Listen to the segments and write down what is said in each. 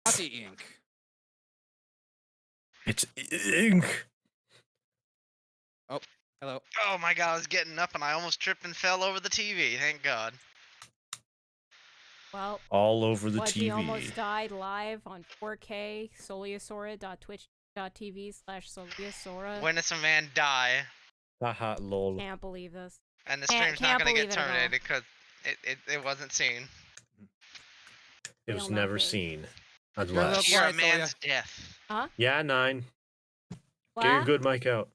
Not the ink. It's ink. Oh, hello. Oh my god, I was getting up and I almost tripped and fell over the TV. Thank God. Well, All over the Lozzu TV. almost died live on 4K, soliasora.twitch.tv/soliasora. When does a man die? Haha, lol. Can't believe this. And the stream's not Can't gonna believe get it at all. terminated because it wasn't seen. It was Real never nothing. seen. Look, Unless. Hear a Quiet, Solia. man's death. Huh? Yeah, 9. Get your What? good mic out.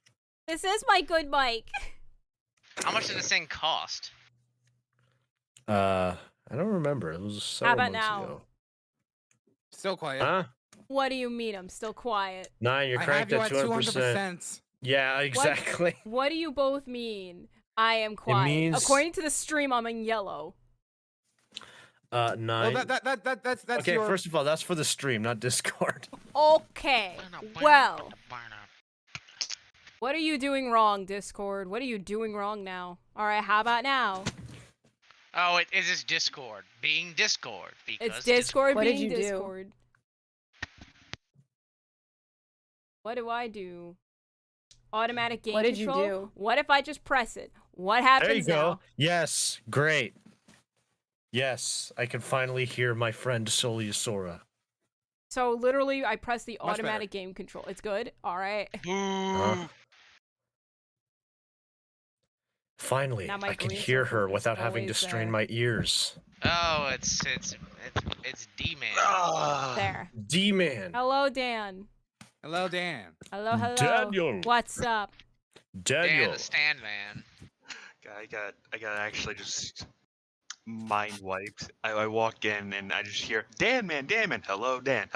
This is my good mic. How much did this thing cost? I don't remember. It was several about months now? ago. Still quiet. Huh? What do you mean? I'm still quiet. 9, you're I have cranked you at at 200%. 200%. Yeah, exactly. What do you both mean? I am quiet. means- According to the stream, I'm in yellow. 9. Well, that's Okay, your... first of all, that's for the stream, not Discord. Okay. Well, what are you doing wrong, Discord? What are you doing wrong now? Alright, how about now? Oh, it is this Discord being Discord because It's Discord What did being you do? Discord. What do I do? Automatic game What did you control? do? What if I just press it? What happens There you go. now? Yes, great. Yes, I can finally hear my friend Soliasora. So literally, I press the Much automatic game control. It's good. All right. Boo. Finally, Now my I can green hear her circle is without having to always strain there. my ears. Oh, it's D-man. There. D-Man. Hello, Dan. Hello, Dan. Hello, hello. Daniel. What's up? Dan Daniel. the stand man. I got actually just mind wiped. I walk in and I just hear Dan man, hello Dan,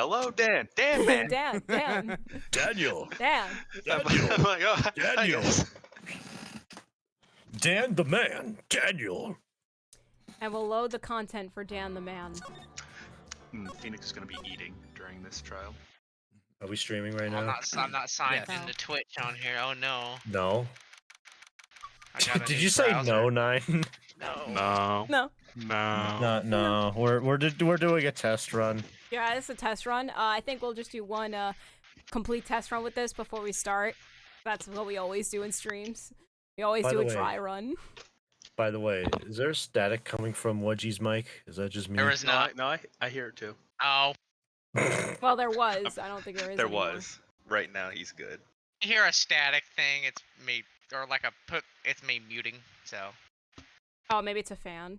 Dan man. Dan, Dan, Daniel. Dan. I'm like, oh, I Daniel. guess. Dan the man. Daniel. And we'll load the content for Dan the man. Phoenix is gonna be eating during this trial. Are we streaming right now? I'm not signed Yes. into Twitch on here. Oh no. No. I got a Did new you say browser. no, 9? No. No, No. no. No. We're doing a test run. Yeah, this is a test run. I think we'll just do one complete test run with this before we start. That's what we always do in streams. We always By do the a way- dry run. By the way, is there static coming from Wedgie's mic? Is that just me? There is not. No, I hear it too. Oh, Well, there was. I don't think there is There anymore. was. Right now he's good. you hear a static thing? It's me, or like it's me muting. So Oh, maybe it's a fan.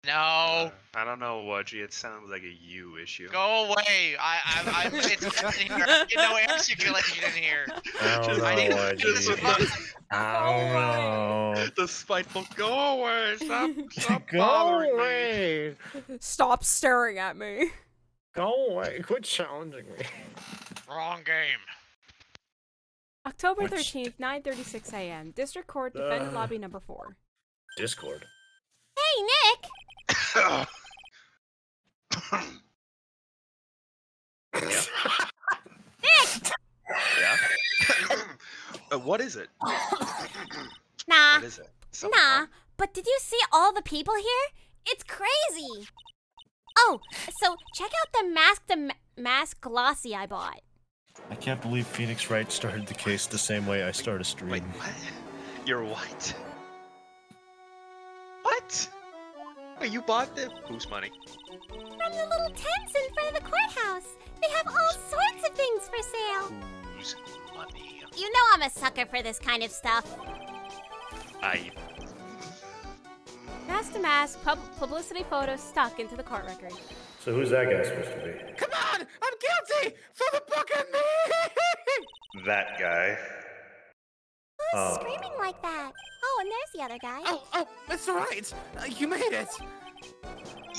no. I don't know, Wudgy. It sounds like a you issue. Go away! It's in here. Get no air circulation in here. I don't know, I need Wedgie. I don't know. The spiteful. Go away! Stop Go bothering me. away! Stop staring at me. Go away! Quit challenging me. Wrong game. October What 13th, 9:36 a.m. District Court, Defendant Lobby number 4. Discord. Hey, Nick! Yeah. What is it? Nah, What is it? Something nah. wrong? But did you see all the people here? It's crazy. Oh, so check out the mask glossy I bought. I can't believe Phoenix Wright started the case the same way I start a stream. Wait, what? You're what? What? Wait, you bought them? Whose money? From the little tents in front of the courthouse. They have all sorts of things for sale. Whose money? You know I'm a sucker for this kind of stuff. Mask to mask, publicity photo stuck into the court record. So who's that guy supposed to be? Come on! I'm guilty! For the book and me! That guy. Who's Oh. screaming like that? Oh, and there's the other guy. Oh, that's right. You made it.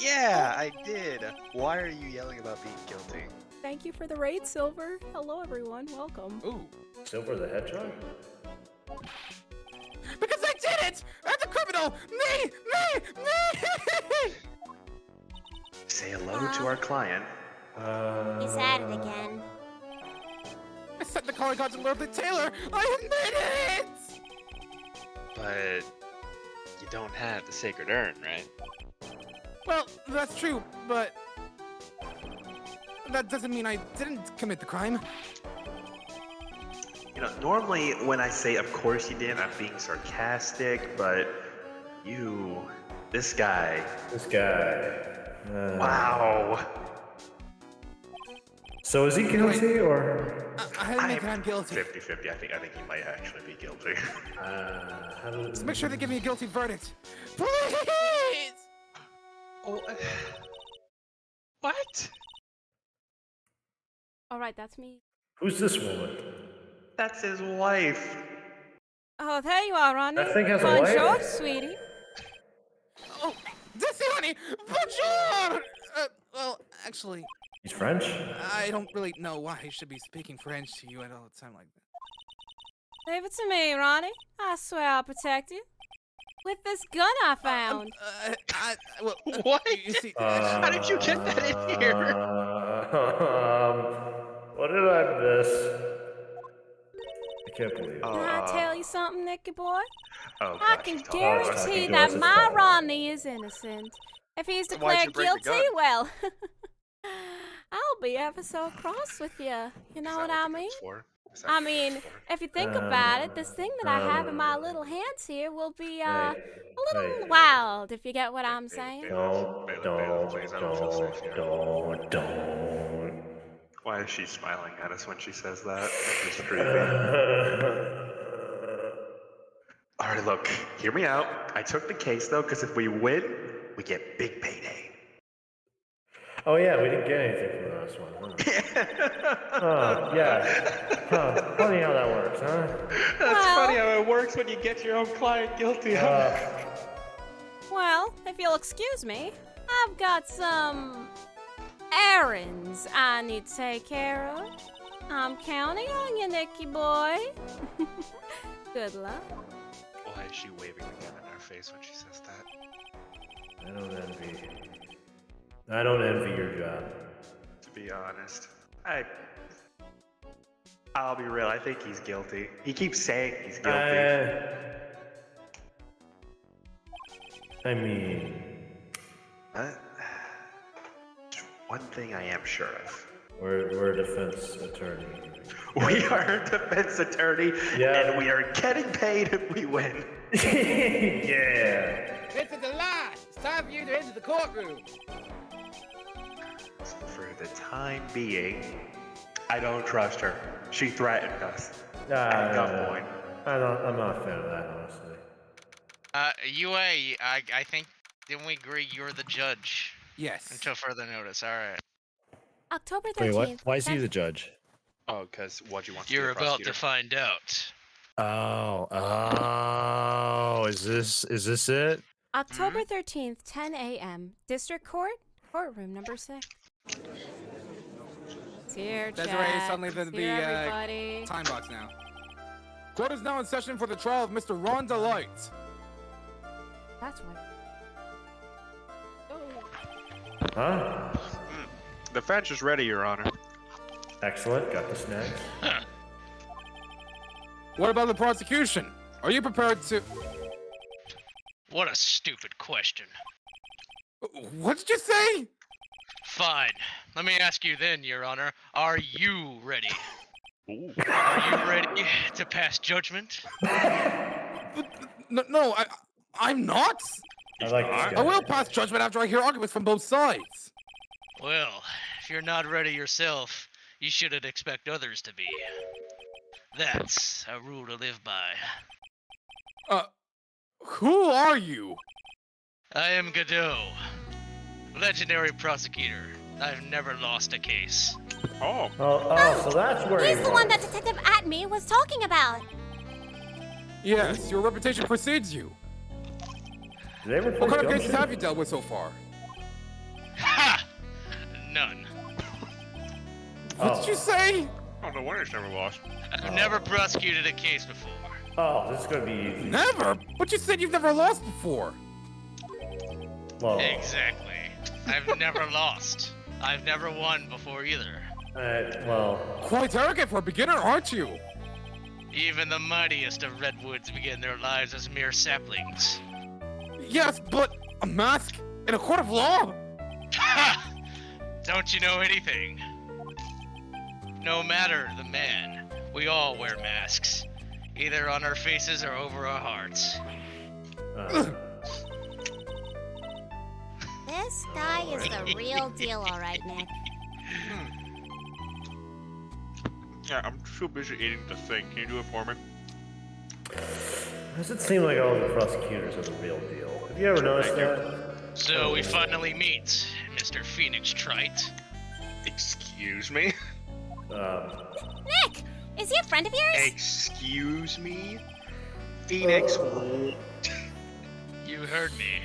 Yeah, I did. Why are you yelling about being guilty? Thank you for the raid, Silver. Hello, everyone. Welcome. Ooh. Silver the Hedgehog? Because I did it! I'm the criminal! Me! Say hello to our client. He's at it again. I sent the calling card to Lord Taylor! I admit it! But you don't have the sacred urn, right? Well, that's true, but that doesn't mean I didn't commit the crime. You know, normally when I say of course you did, I'm being sarcastic, but this guy. Wow. So is he guilty or? I think I'm guilty. 50-50. I think he might actually be guilty. Let's make sure they give me a guilty verdict. Please! Oh, what? Alright, that's me. Who's this woman? That's his wife. Oh, there you are, Ronnie. That thing has a wife? Bonjour, sweetie. Oh, Dissy, honey! Bonjour! Well, actually, He's French? I don't really know why I should be speaking French to you at all a time like that. Leave it to me, Ronnie. I swear I'll protect you. With this gun I found. Well, What? You see, How did you get that in here? What did I miss? I can't believe it. Oh, Can I tell you something, Nicky boy? Oh, I gosh, can he's talking- guarantee to that us, it's my fine. Ronnie is innocent. If he's Then why'd you declared bring the guilty, gun? well, I'll be ever so cross with you. You know what I mean? I mean, if you think about it, this thing that I have in my little hands here will be a little wild, if you get what I'm saying. Don't. Why is she smiling at us when she says that? That's just creepy. All right, look, hear me out. I took the case though, because if we win, we get big payday. Oh yeah, we didn't get anything from the last one. Huh? Oh yeah. Huh. Funny how that works, huh? That's Well- funny how it works when you get your own client guilty. Well, if you'll excuse me, I've got some errands I need to take care of. I'm counting on you, Nicky boy. Good luck. Why is she waving the gun in our face when she says that? I don't envy your job. To be honest, I'll be real. I think he's guilty. He keeps saying he's guilty. I mean, One thing I am sure of. we're a defense attorney. We are a defense attorney, Yeah. and we are getting paid if we win. Yeah. This is a lie! It's time for you to enter the courtroom! For the time being, I don't trust her. She threatened us. At gunpoint. I'm not a fan of that, honestly. UA, I think, didn't we agree you're the judge Yes. until further notice? Alright. October 13th. Wait, what? Why is he the judge? Oh, because what you want to You're be a about to prosecutor. find out. Oh, is this it? October 13th, 10 a.m. District Court, courtroom number 6. It's here, Desiree, Jack. suddenly It's here, the everybody. time box now. Court is now in session for the trial of Mr. Ron Delight. That's right. Huh? The French is ready, Your Honor. Excellent. Got the snacks. What about the prosecution? Are you prepared to... What a stupid question. What did you say? Fine. Let me ask you then, Your Honor. Are you ready? Ooh. Are you ready to pass judgment? No, I'm not. I like this guy. I will pass judgment after I hear arguments from both sides. Well, if you're not ready yourself, you shouldn't expect others to be. That's a rule to live by. Who are you? I am Godot, legendary prosecutor. I've never lost a case. Oh. Oh, so that's where He's he the one that was. Detective Atme was talking about. Yes, your reputation precedes you. Did they ever What play kind of Gumshoe? cases have you dealt with so far? Ha! None. What did you say? Oh, no wonder he's never lost. I've never prosecuted a case before. Oh, this is gonna be easy. Never? But you said you've never lost before. Well, Exactly. I've never lost. I've never won before either. well, Quite arrogant for a beginner, aren't you? Even the mightiest of redwoods begin their lives as mere saplings. Yes, but a mask in a court of law? Ha! Don't you know anything? No matter the man, we all wear masks, either on our faces or over our hearts. This guy is the real deal, all right, Nick. Yeah, I'm too busy eating to think. Can you do it for me? Does it seem like all the prosecutors are the real deal? Have you ever noticed that? So we finally meet, Mr. Phoenix Trite. Excuse me? Nick, is he a friend of yours? Excuse me? Phoenix. You heard me.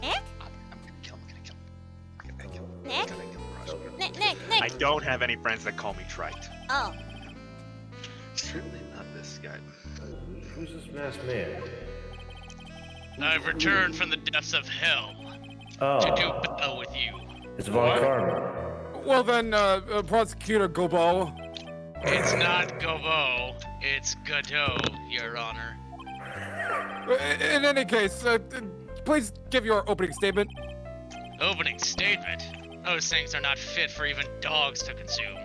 Nick? I'm gonna kill him. Nick? I'm gonna kill him. Nick. I don't have any friends that call me Trite. Oh. Certainly not this guy. Who's this masked man? I've returned from the depths of hell to do battle with you. It's Von Karma. Well then, Prosecutor Gobo. It's not Gobo, it's Godot, Your Honor. In any case, please give your opening statement. Opening statement? Those things are not fit for even dogs to consume.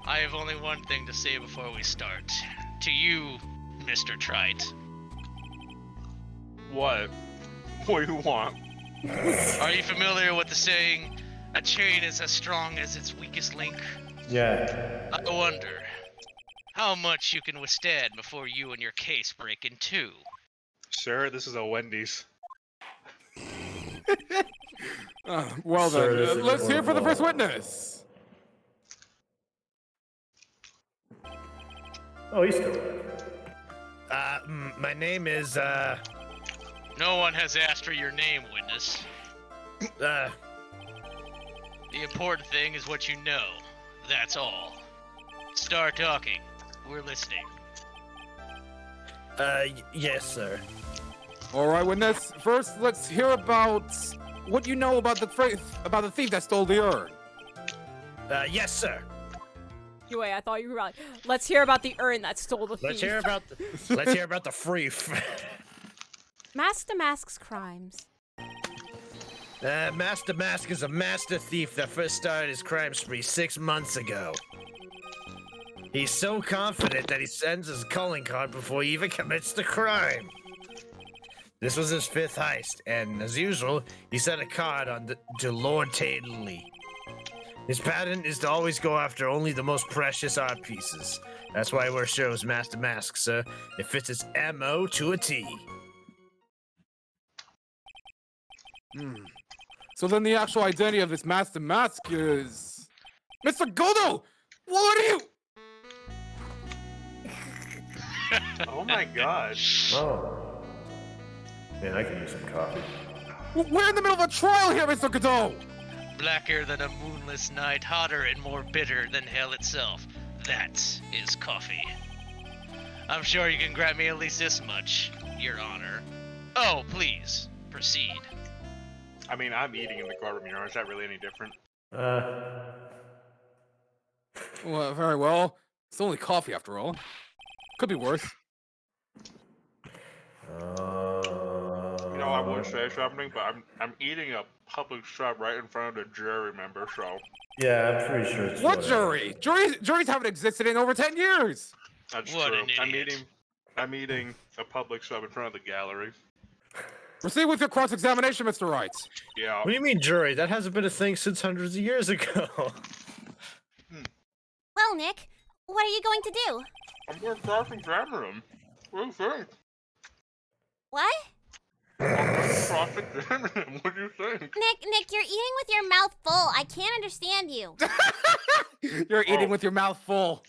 I have only one thing to say before we start. To you, Mr. Trite. What? What do you want? Are you familiar with the saying, a chain is as strong as its weakest link? Yeah. I wonder how much you can withstand before you and your case break in two. Sir, this is a Wendy's. Well Sir, this then, is let's one hear of for the all. first witness. Oh, he's still alive. My name is, No one has asked for your name, witness. The important thing is what you know. That's all. Start talking. We're listening. Yes, sir. All right, witness. First, let's hear about what you know about the thief that stole the urn. Yes, sir. Wait, I thought you were like, let's hear about the urn that stole the thief. Let's hear about the freef. Master Mask's crimes. Master Mask is a master thief that first started his crime spree 6 months ago. He's so confident that he sends his calling card before he even commits the crime. This was his 5th heist, and as usual, he sent a card to Lord Taylor. His pattern is to always go after only the most precious art pieces. That's why he wears shows Master Mask, sir. It fits his MO to a T. So then the actual identity of this Master Mask is... Mr. Godo! What are you? Oh my gosh. Oh. Man, I can use some coffee. We're in the middle of a trial here, Mr. Godot! Blacker than a moonless night, hotter and more bitter than hell itself. That is coffee. I'm sure you can grant me at least this much, Your Honor. Oh, please, proceed. I mean, I'm eating in the courtroom, Your Honor. Is that really any different? Well, very well. It's only coffee after all. Could be worse. You know, I would say something, but I'm eating a public sub right in front of the jury member, so... Yeah, I'm pretty sure it's What whatever. jury? Juries haven't existed in over 10 years! That's What true. an idiot. I'm eating a public sub in front of the gallery. Proceed with your cross-examination, Mr. Wright. Yeah. What do you mean, jury? That hasn't been a thing since hundreds of years ago. Well, Nick, what are you going to do? I'm gonna cross-examine him. What do you think? What? Cross-examine him. What do you think? Nick, you're eating with your mouth full. I can't understand you. You're eating Oh. with your mouth full.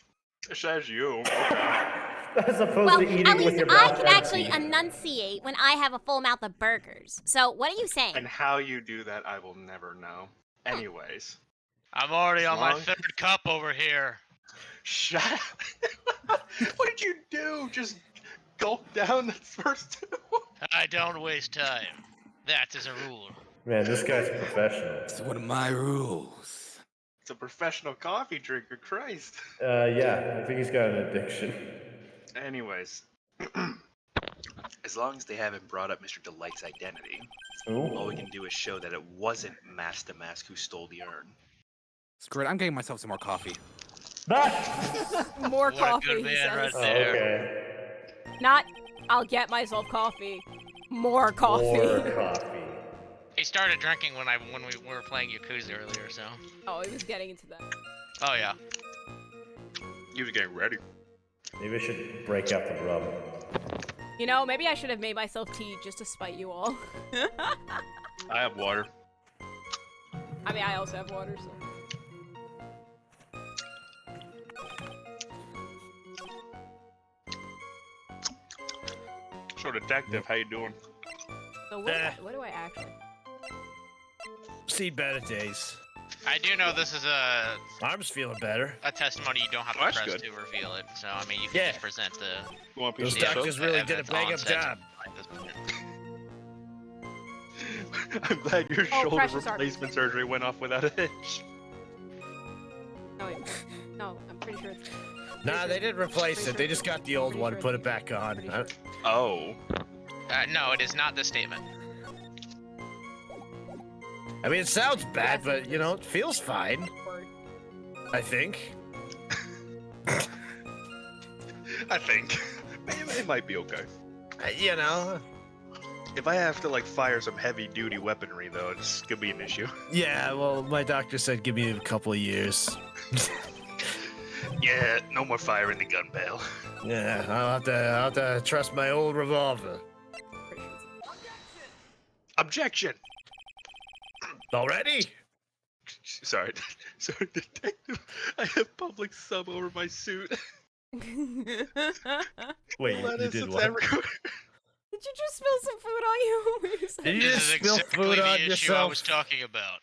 It says you. Okay. As opposed Well, to eating at with least your I mouth can actually empty. enunciate when I have a full mouth of burgers. So, what are you saying? And how you do that, I will never know. Anyways. I'm already on my Long- 3rd cup over here. Shut up. What did you do? Just gulp down the first two? I don't waste time. That is a rule. Man, this guy's a professional. It's one of my rules. It's a professional coffee drinker, Christ. Yeah, I think he's got an addiction. Anyways. As long as they haven't brought up Mr. Delight's identity, all we Ooh. can do is show that it wasn't Master Mask who stole the urn. Screw it, I'm getting myself some more coffee. More What a coffee, good he man says. right Oh, there. okay. Not, I'll get myself coffee. More coffee. More coffee. He started drinking when we were playing Yakuza earlier, so. Oh, he was getting into that. Oh yeah. He was getting ready. Maybe I should break out the rum. You know, maybe I should have made myself tea just to spite you all. I have water. I mean, I also have water, so. So, detective, how you doing? So what do I actually? See better days. I do know this is a Arm's feeling better. testimony you don't have to Oh, that's press good. to reveal it. So I mean, you can Yeah. just present the. You want a Those piece of doctors soap? really did a evidence bang on up set job. at this point. I'm glad your Oh, shoulder precious replacement surgery went off without a hitch. No, wait. No, I'm pretty sure it's. Nah, they didn't replace it. They just got the old one and put it back on. Pretty sure. Oh. No, it is not the statement. I mean, it sounds bad, but you know, it feels fine. Word. I think. I think. It might be okay. You know. If I have to, like, fire some heavy-duty weaponry, though, it's gonna be an issue. Yeah, well, my doctor said give me a couple of years. Yeah, no more firing the gun barrel. Yeah, I'll have to trust my old revolver. Pretty sure it's- Objection! Already? Sorry. Sorry, detective. I have public sub over my suit. Wait, you Lettuce did is what? everywhere. Did you just spill some food on you? Did you This just is spill exactly food the on issue I yourself? was talking about.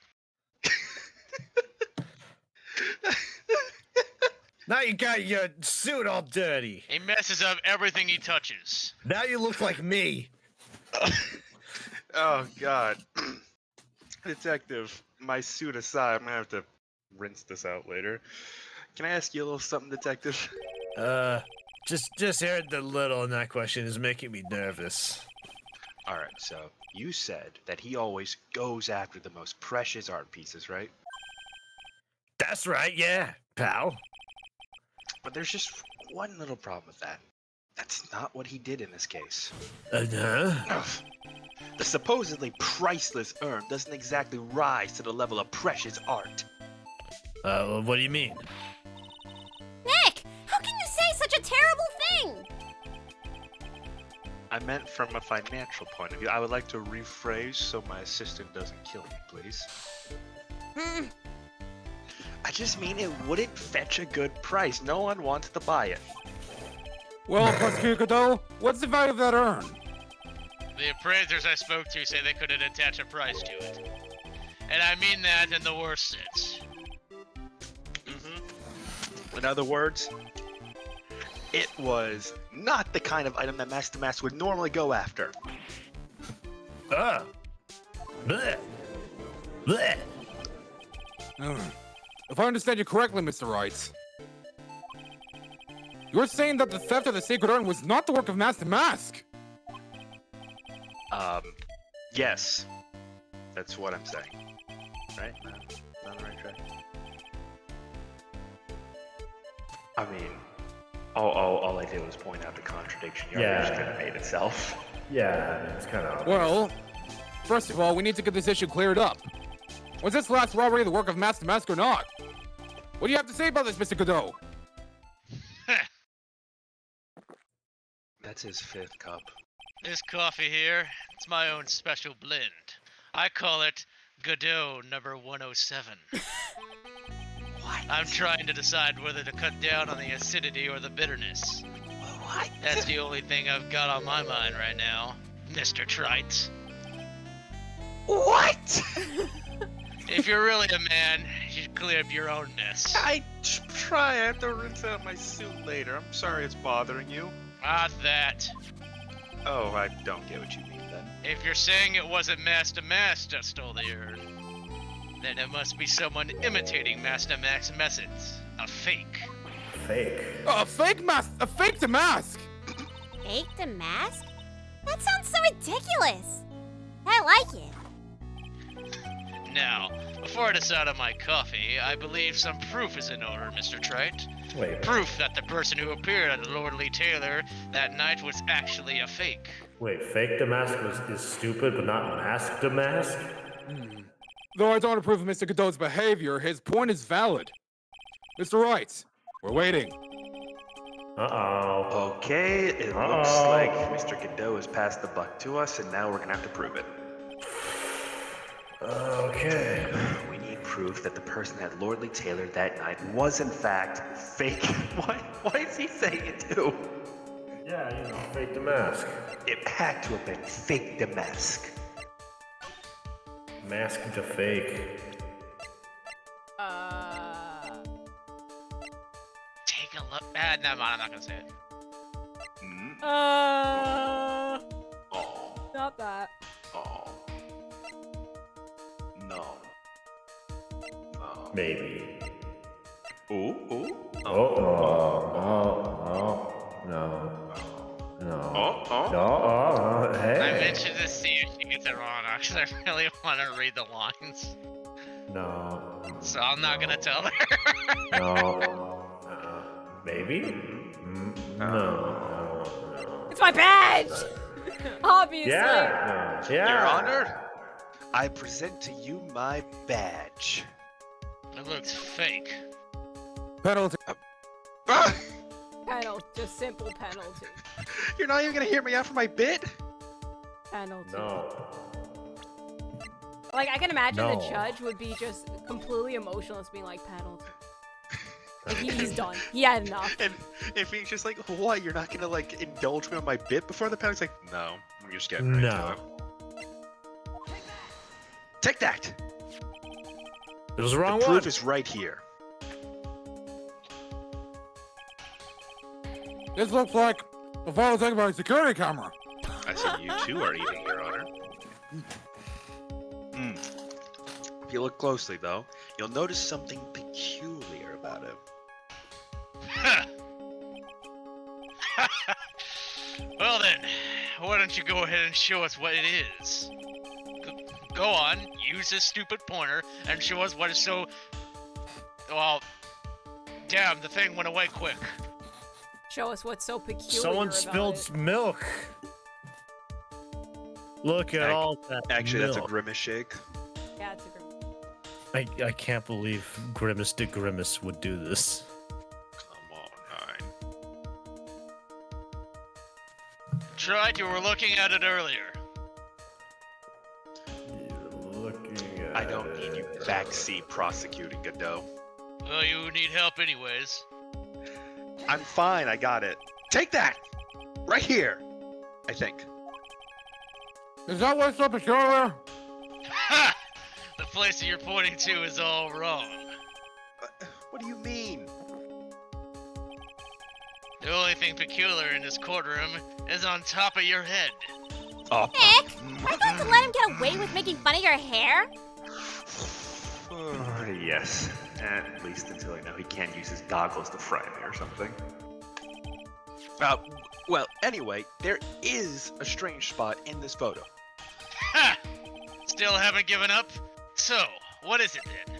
Now you got your suit all dirty. He messes up everything he touches. Now you look like me. Oh, God. Detective, my suit aside, I'm gonna have to rinse this out later. Can I ask you a little something, detective? Just hearing the little in that question is making me nervous. Alright, so you said that he always goes after the most precious art pieces, right? That's right, yeah, pal. But there's just one little problem with that. That's not what he did in this case. Uh-huh. Ugh. The supposedly priceless urn doesn't exactly rise to the level of precious art. What do you mean? Nick, how can you say such a terrible thing? I meant from a financial point of view. I would like to rephrase so my assistant doesn't kill me, please. Hmm. I just mean it wouldn't fetch a good price. No one wants to buy it. Well, Prosecutor Godot, what's the value of that urn? The appraisers I spoke to say they couldn't attach a price to it. And I mean that in the worst sense. In other words, it was not the kind of item that Master Mask would normally go after. Bleh. Bleh. If I understand you correctly, Mr. Wright, you're saying that the theft of the sacred urn was not the work of Master Mask? Yes. That's what I'm saying. Right? No, not on the right track. I mean, all I did was point out the contradiction. You already just kind of made itself. Yeah, it's kind of. Well, first of all, we need to get this issue cleared up. Was this last robbery the work of Master Mask or not? What do you have to say about this, Mr. Godot? That's his 5th cup. This coffee here, it's my own special blend. I call it Godot number 107. What? I'm trying to decide whether to cut down on the acidity or the bitterness. What? That's the only thing I've got on my mind right now, Mr. Trite. What? If you're really a man, you should clear up your own mess. I try. I have to rinse out my suit later. I'm sorry it's bothering you. Not that. Oh, I don't get what you mean then. If you're saying it wasn't Master Mask that stole the urn, then it must be someone imitating Master Max's methods. A fake. Fake. A fake to Mask! Fake the mask? That sounds so ridiculous. I like it. Now, Before I decide on my coffee, I believe some proof is in order, Mr. Trite. Wait. Proof that the person who appeared at Lordly Taylor that night was actually a fake. Wait, fake Damask is stupid, but not mask Damask? Though I don't approve of Mr. Godot's behavior, his point is valid. Mr. Wright, we're waiting. Uh-oh. Okay, it looks like Mr. Godot has passed the buck to us, and now we're gonna have to prove it. Okay. We need proof that the person at Lordly Taylor that night was in fact fake. Why is he saying it too? Yeah, you know, fake Damask. It had to have been fake Damask. Mask to fake. Take a look. Never mind, I'm not gonna say it. Not that. Oh. No. Maybe. Ooh. No. Hey. I mentioned to see if she gets it wrong, because I really want to read the lines. No. So I'm not gonna tell her. No. Maybe? No. It's my badge! Obviously. Yeah. Your Honor, I present to you my badge. It looks fake. Penalty. Penalty. Just simple penalty. You're not even gonna hear me out for my bit? Penalty. No. Like, I can imagine No. the judge would be just completely emotionless, being like, penalty. Like, he's done. He had enough. And if he's just like, what? You're not gonna like indulge me on my bit before the penalty's like, no, I'm just getting right to it. Take that! It was the wrong The one. proof is right here. This looks like a photo taken by a security camera. I see you two are eating, Your Honor. If you look closely, though, you'll notice something peculiar about it. Well then, why don't you go ahead and show us what it is? Go on, use this stupid pointer and show us what is so... Well, damn, the thing went away quick. Show us what's so peculiar Someone about spilled it. milk. Look at all that Actually, that's a milk. Grimace shake. Yeah, it's a grim. I can't believe Grimace to Grimace would do this. Come on, Tried, you were looking at it earlier. I don't need you backseat prosecuting, Godot. Well, you need help anyways. I'm fine, I got it. Take that! Right here! I think. Is that what's so peculiar? Ha! The place that you're pointing to is all wrong. What do you mean? The only thing peculiar in this courtroom is on top of your head. Oh. Nick, are you going to let him get away with making fun of your hair? Yes. At least until I know he can't use his goggles to fry me or something. Well, anyway, there is a strange spot in this photo. Ha! Still haven't given up? So, what is it then?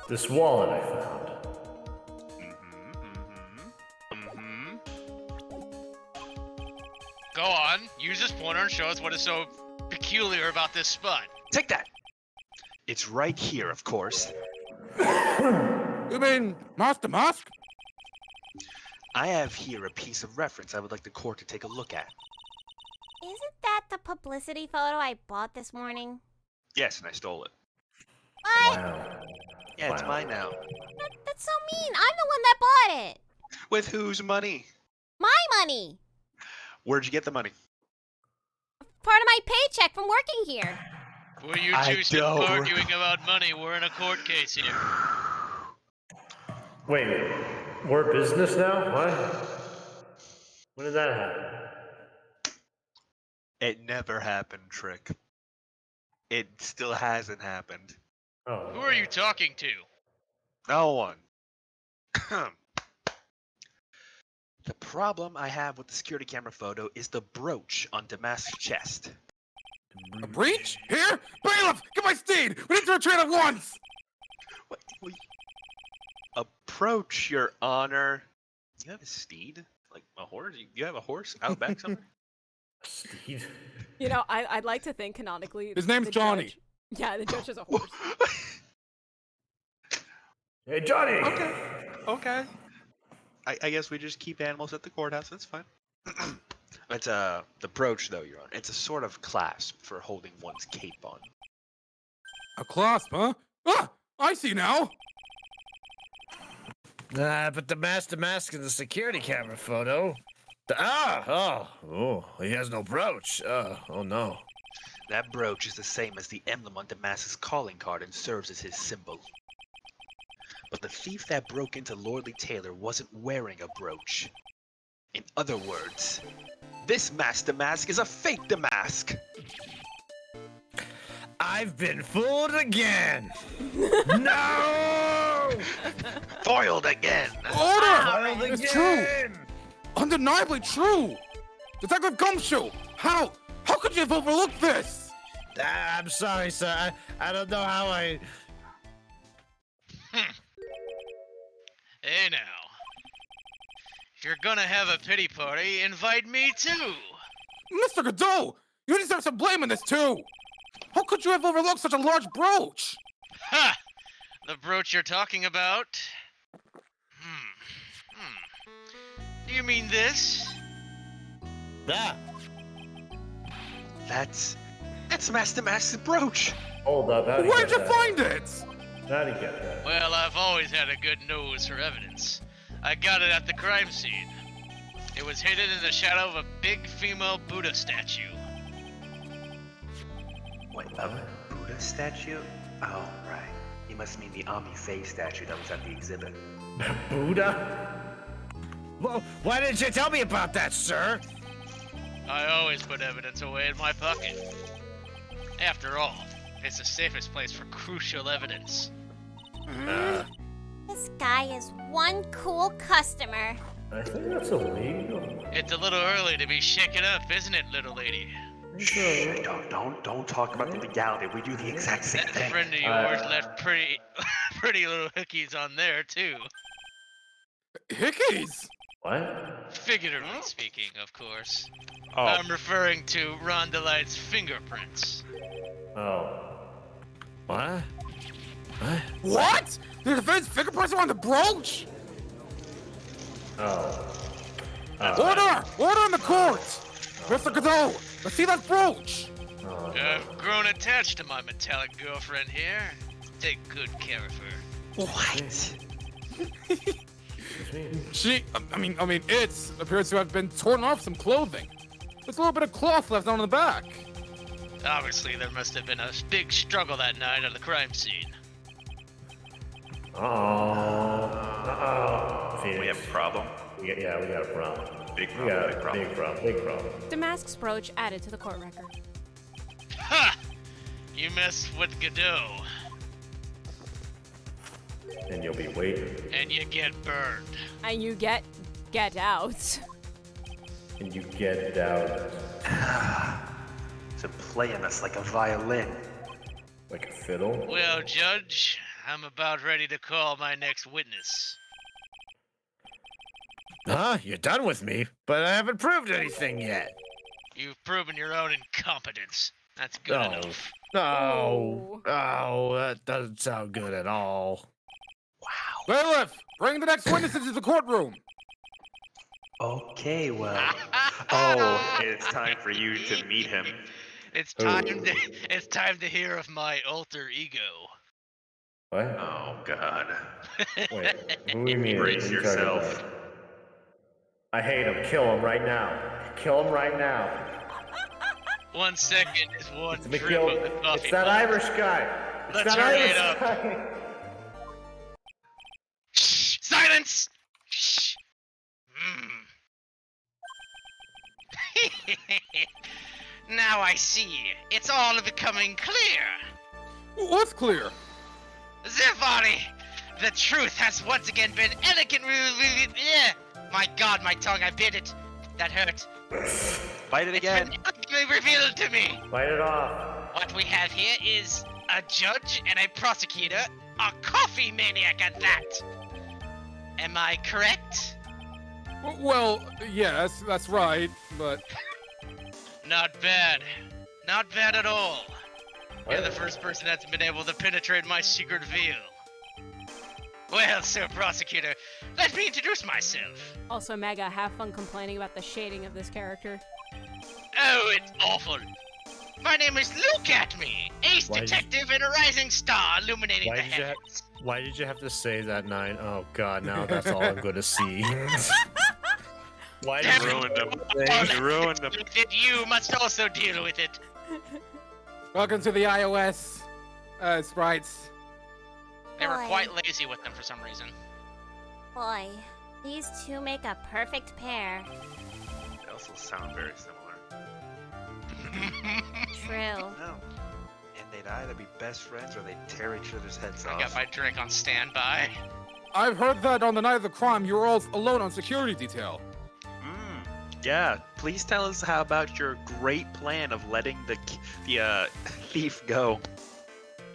This wallet I found. Go on, use this pointer and show us what is so peculiar about this spot. Take that! It's right here, of course. You mean Master Mask? I have here a piece of reference I would like the court to take a look at. Isn't that the publicity photo I bought this morning? Yes, and I stole it. What? Wow. Yeah, it's Wow. mine now. That's so mean. I'm the one that bought it. With whose money? My money. Where'd you get the money? Part of my paycheck from working here. Were you I two still don't- arguing about money? We're in a court case here. Wait, we're business now? What? When did that happen? It never happened, Trick. It still hasn't happened. Oh. Who are you talking to? No one. The problem I have with the security camera photo is the brooch on Damask's chest. A breach? Here? Bailiff! Get my steed! We need to retreat at once! What? Approach, Your Honor. You have a steed? Like a horse? You have a horse out back somewhere? Steve. You know, I'd like to think canonically. His name's the Johnny. judge- Yeah, the judge is a horse. Hey, Johnny! Okay. I guess we just keep animals at the courthouse. That's fine. It's the brooch, though, Your Honor. It's a sort of clasp for holding one's cape on. A clasp, huh? Ah! I see now! But the master mask in the security camera photo. Oh, he has no brooch. Oh no. That brooch is the same as the emblem on Damascus' calling card and serves as his symbol. But the thief that broke into Lordly Taylor wasn't wearing a brooch. In other words, this master mask is a fake Damask. I've been fooled again. No! Foiled again. Order! It's true! Again! Undeniably true! Detective Gumshoe! How could you have overlooked this? I'm sorry, sir. I don't know how I... Hey now. If you're gonna have a pity party, invite me too. Mr. Godot! You deserve some blame in this too! How could you have overlooked such a large brooch? Ha! The brooch you're talking about? Do you mean this? That's Master Mask's brooch. Hold up, how did Where'd you get find it? that? How did you get that? Well, I've always had a good nose for evidence. I got it at the crime scene. It was hidden in the shadow of a big female Buddha statue. Wait, a Buddha statue? Oh, right. You must mean the Ami Faye statue that was at the exhibit. Buddha? Well, why didn't you tell me about that, sir? I always put evidence away in my pocket. After all, it's the safest place for crucial evidence. This guy is one cool customer. I think that's illegal. It's a little early to be shaken up, isn't it, little lady? Shh, don't talk about the legality. We do the exact same That thing. friend of yours left pretty little hookies on there, too. Hickeys! What? Figuratively speaking, of course. Oh. I'm referring to Rondelight's fingerprints. Oh. What? What? What? The defense fingerprints are on the brooch? Oh. Order in the court! Mr. Godot, let's see that brooch! Oh. I've grown attached to my metallic girlfriend here. Take good care of her. What? She, I mean, it appears to have been torn off some clothing. There's a little bit of cloth left on the back. Obviously, there must have been a big struggle that night at the crime scene. Phoenix. We have a problem. We got a problem. Big We got problem. a big problem. Damask's brooch added to the court record. Ha! You mess with Godot, And you'll be waiting. and you get burned. And you get out. And you get down So playing us like a violin. like a fiddle. Well, Judge, I'm about ready to call my next witness. Huh? You're done with me, but I haven't proved anything yet. You've proven your own incompetence. That's good No. enough. Oh, that doesn't sound good at all. Bailiff, bring the next witness into the courtroom. Okay, well. Oh, it's time for you to meet him. It's time to hear of my alter ego. What? Oh, God. Wait, who do you mean? Brace Who you talking yourself. about? I hate him. Kill him right now. Kill him right now. 1 second is one It's drip McGill. of the coffee. It's that pot. Irish guy. It's Let's that hurry Irish it up. guy. Shh! Silence! Shh! Now I see. It's all becoming clear. What's clear? Zivani! The truth has once again been elegantly. My God, my tongue! I bit it. That hurt. Bite it again. Finally revealed to me. Bite it off. What we have here is a judge and a prosecutor, a coffee maniac at that. Am I correct? Well, yes, that's right, but... Not bad. Not bad at all. You're the first person that's been able to penetrate my secret veil. Well, Sir Prosecutor, let me introduce myself. Also, Mega, have fun complaining about the shading of this character. Oh, it's awful. My name is Look At Me, ace detective and a rising star illuminating the heavens. Why did you have to say that, Nine? Oh god, now that's all I'm gonna see. Why did you ruined him? You ruined him. You must also deal with it. Welcome to the iOS sprites. They were quite lazy with them for some reason. Boy, these two make a perfect pair. They also sound very similar. True. No. And they'd either be best friends or they'd tear each other's heads off. I got my drink on standby. I've heard that on the night of the crime, you were all alone on security detail. Yeah, please tell us how about your great plan of letting the thief go.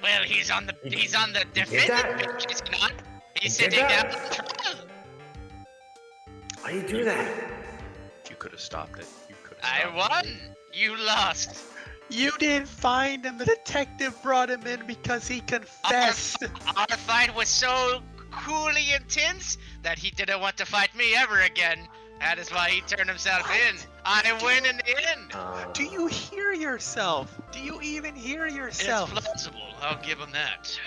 Well, he's on the defendant bench, is he not? He's sitting down on trial. Why do you do that? You could have stopped it. You could I have won. You lost. You didn't find him. The detective brought him in because he confessed. Our fight was so coolly intense that he didn't want to fight me ever again. That is why he turned himself in. I win in the end. Do you hear yourself? Do you even hear yourself? It's plausible. I'll give him that.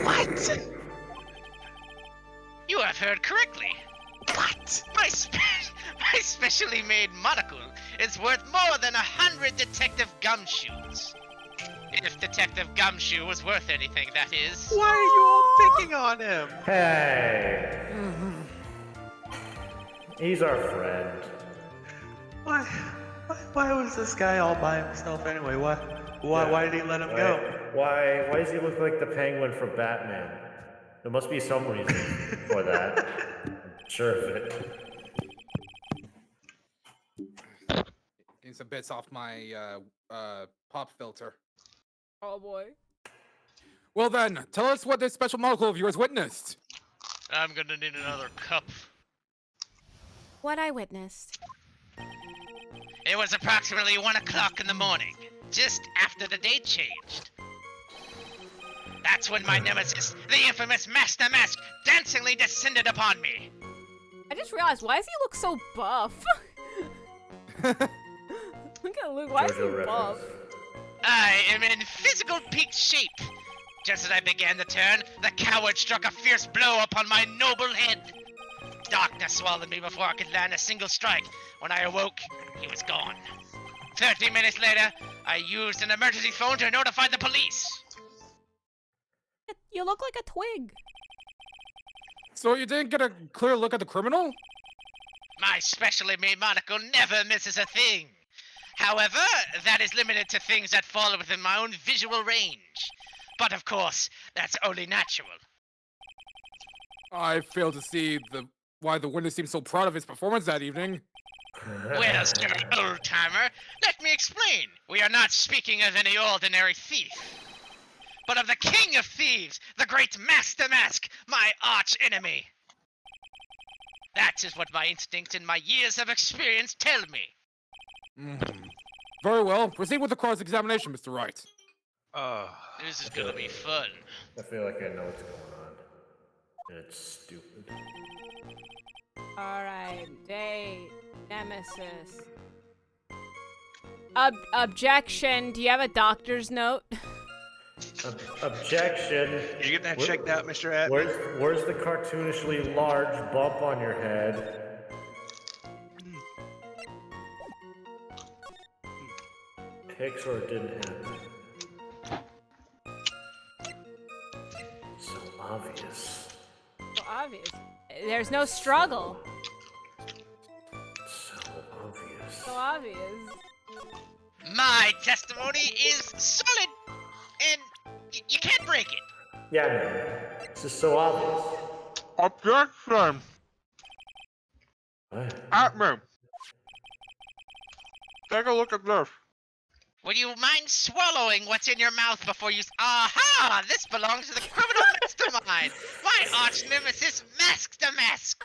What? You have heard correctly. What? My specially made monocle is worth more than 100 Detective Gumshoes. If Detective Gumshoe was worth anything, that is. Why are you all picking on him? Hey. He's our friend. Why was this guy all by himself anyway? Why did he let him go? Why does he look like the Penguin from Batman? There must be some reason for that. I'm sure of it. Getting some bits off my pop filter. Oh boy. Well then, tell us what this special monocle of yours witnessed. I'm gonna need another cup. What I witnessed. It was approximately 1 o'clock in the morning, just after the date changed. That's when my nemesis, the infamous Master Mask, dancingly descended upon me. I just realized, why does he look so buff? Look at Luke, why is he buff? I am in physical peak shape. Just as I began to turn, the coward struck a fierce blow upon my noble head. Darkness swallowed me before I could land a single strike. When I awoke, he was gone. 30 minutes later, I used an emergency phone to notify the police. You look like a twig. So you didn't get a clear look at the criminal? My specially made monocle never misses a thing. However, that is limited to things that fall within my own visual range. But of course, that's only natural. I fail to see why the witness seems so proud of his performance that evening. Well, sir, old-timer, let me explain. We are not speaking of any ordinary thief, but of the king of thieves, the great Master Mask, my arch-enemy. That is what my instincts and my years of experience tell me. Very well. Proceed with the cross-examination, Mr. Wright. This is gonna be fun. I feel like I know what's going on. And it's stupid. Alright, date, nemesis. Objection, do you have a doctor's note? Objection. Did you get that checked out, Mr. Atman? Where's the cartoonishly large bump on your head? Pixar didn't happen. So obvious. So obvious. There's no struggle. So obvious. So obvious. My testimony is solid, and you can't break it. Yeah, man. This is so obvious. Objection! What? Atman! Take a look at this. Would you mind swallowing what's in your mouth before you... Aha! This belongs to the criminal mastermind! My arch nemesis, Mask the Mask!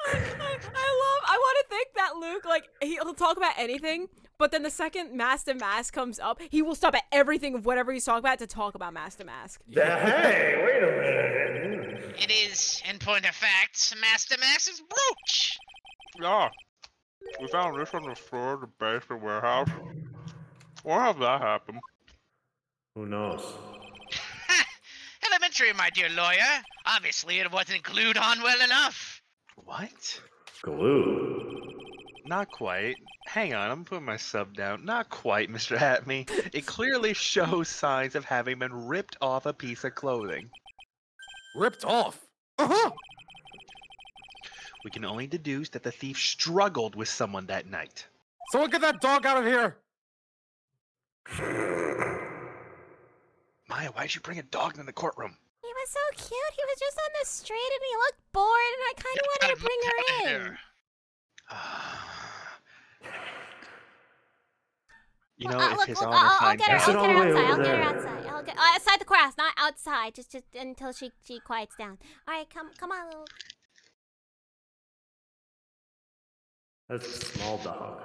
I want to think that Luke, like, he'll talk about anything, but then the second Master Mask comes up, he will stop at everything of whatever he's talking about to talk about Master Mask. Hey, wait a minute. It is, in point of fact, Master Mask's brooch! Yeah. We found this on the floor of the basement warehouse. Why have that happen? Who knows? Elementary, my dear lawyer. Obviously, it wasn't glued on well enough. What? Glue. Not quite. Hang on, I'm putting my sub down. Not quite, Mr. Hatme. It clearly shows signs of having been ripped off a piece of clothing. Ripped off? Uh-huh! We can only deduce that the thief struggled with someone that night. Someone get that dog out of here! Maya, why'd you bring a dog in the courtroom? He was so cute. He was just on the street and he looked bored and I kind of wanted to bring her in. You know, Look, if His look, Honor I'll finds get her, out... I'll get her all the way outside. I'll over get her there. outside. I'll get outside the courthouse, not outside. Just until she quiets down. All right, come on, little. That's a small dog.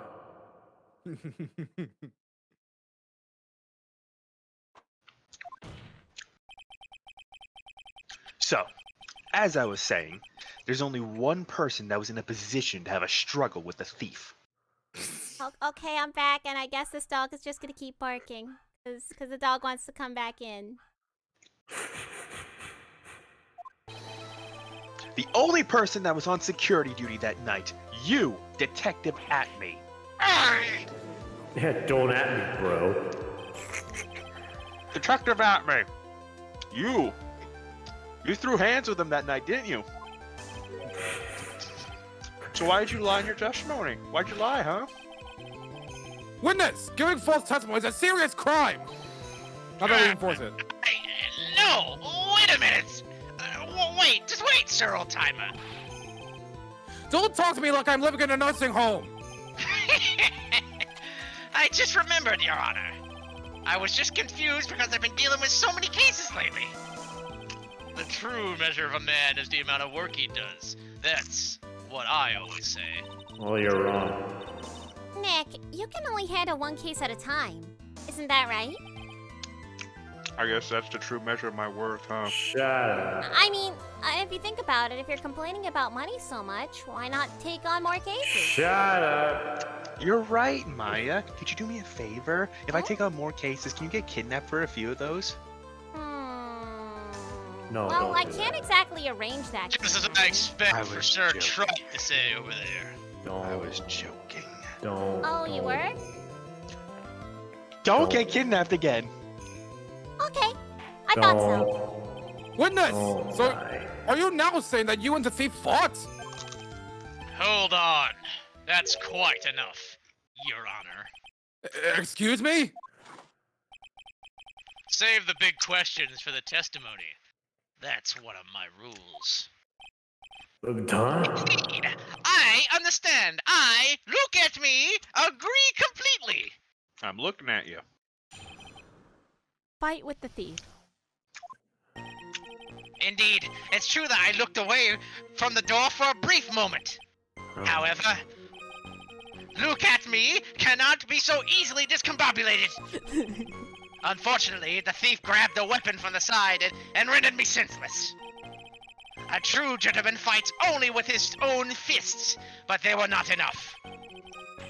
So, as I was saying, there's only one person that was in a position to have a struggle with the thief. Okay, I'm back, and I guess this dog is just gonna keep barking, cause the dog wants to come back in. The only person that was on security duty that night, you, Detective Atme. Yeah, don't at me, bro. Detective Atme, you threw hands with him that night, didn't you? So why did you lie in your testimony? Why'd you lie, huh? Witness! Giving false testimony is a serious crime! How about we enforce it? No! Wait a minute! Just wait, Sir Oldtimer. Don't talk to me like I'm living in a nursing home! I just remembered, Your Honor. I was just confused because I've been dealing with so many cases lately. The true measure of a man is the amount of work he does. That's what I always say. Well, you're wrong. Nick, you can only handle one case at a time. Isn't that right? I guess that's the true measure of my worth, huh? Shut up. I mean, if you think about it, if you're complaining about money so much, why not take on more cases? Shut up. You're right, Maya. Could you do me a favor? If I take on more cases, can you get kidnapped for a few of those? No, Well, don't I do can't that. exactly arrange that. Just as I expect I for was Sir joking. Trump to say over there. Don't. I was joking. Don't. Oh, you were? Don't get kidnapped again. Okay. I thought so. Don't. Witness! Oh, So, my. are you now saying that you and the thief fought? Hold on. That's quite enough, Your Honor. Excuse me? Save the big questions for the testimony. That's one of my rules. Done? Indeed, I understand. Look at me, agree completely. I'm looking at you. Fight with the thief. Indeed, it's true that I looked away from the door for a brief moment. However, look at me cannot be so easily discombobulated. Unfortunately, the thief grabbed a weapon from the side and rendered me senseless. A true gentleman fights only with his own fists, but they were not enough.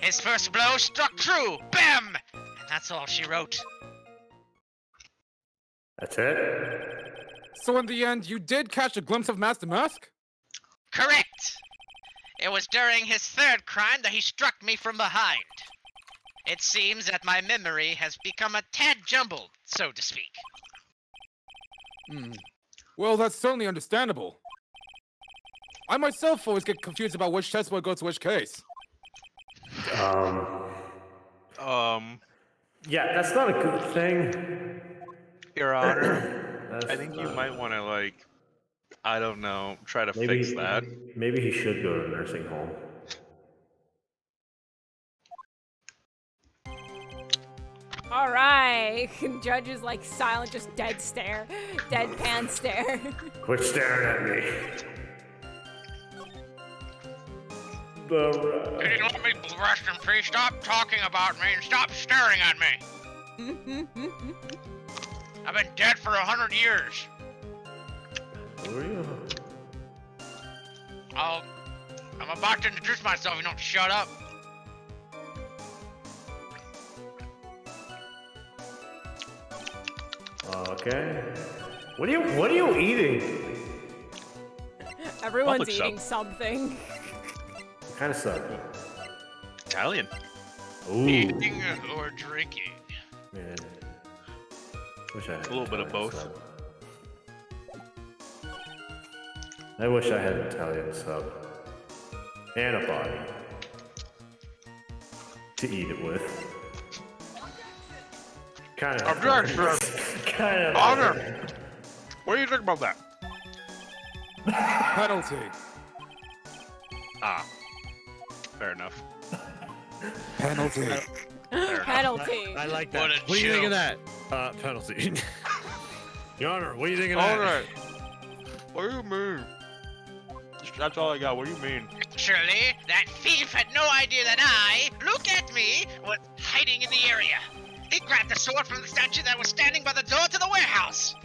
His first blow struck true, bam! And that's all she wrote. That's it? So in the end, you did catch a glimpse of Master Mask? Correct! It was during his third crime that he struck me from behind. It seems that my memory has become a tad jumbled, so to speak. Well, that's certainly understandable. I myself always get confused about which testimony goes to which case. Yeah, that's not a good thing. Your Honor, That's I think you not- might want to, like, I don't know, try to maybe, fix that. Maybe he should go to a nursing home. All right. Judge is like silent, just dead stare. Deadpan stare. Quit staring at me. The Did you let me rest in peace? Stop talking about me and stop staring at me. I've been dead for 100 years. Who are you? I'm about to introduce myself. You don't shut up. Okay. What are you eating? Everyone's Public eating sub. something. What kind of sub? Italian. Ooh. Eating or drinking? Man. Wish I had A little bit of Italian both. sub. I wish I had an Italian sub. And a body. To eat it with. Kind of. Objection! Kind of. Honor! What do you think about that? Penalty. Ah. Fair enough. Penalty. Fair enough. Penalty. I like that. What a What do you think of joke. that? Penalty. Your Honor, what do you think of that? Alright. What do you mean? That's all I got. What do you mean? Actually, that thief had no idea that I, look at me, was hiding in the area. He grabbed the sword from the statue that was standing by the door to the warehouse.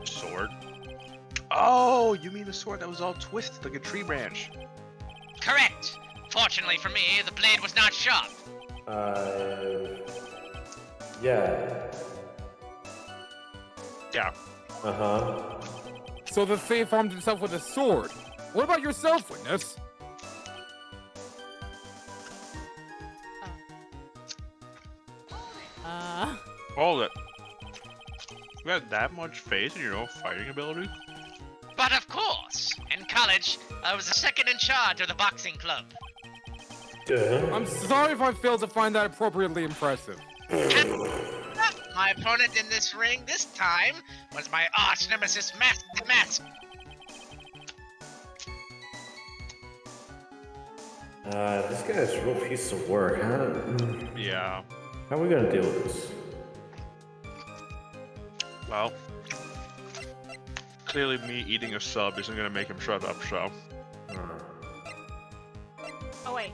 Sword? Oh, you mean the sword that was all twisted like a tree branch? Correct. Fortunately for me, the blade was not sharp. Yeah. Yeah. Uh-huh. So the thief armed himself with a sword. What about yourself, witness? Hold it. You had that much faith in your own fighting ability? But of course, in college, I was the second in charge of the boxing club. I'm sorry if I failed to find that appropriately impressive. My opponent in this ring this time was my arch nemesis, Mask to Mask. This guy's a real piece of work. Yeah. How are we gonna deal with this? Well, clearly me eating a sub isn't gonna make him shut up, so. Oh wait.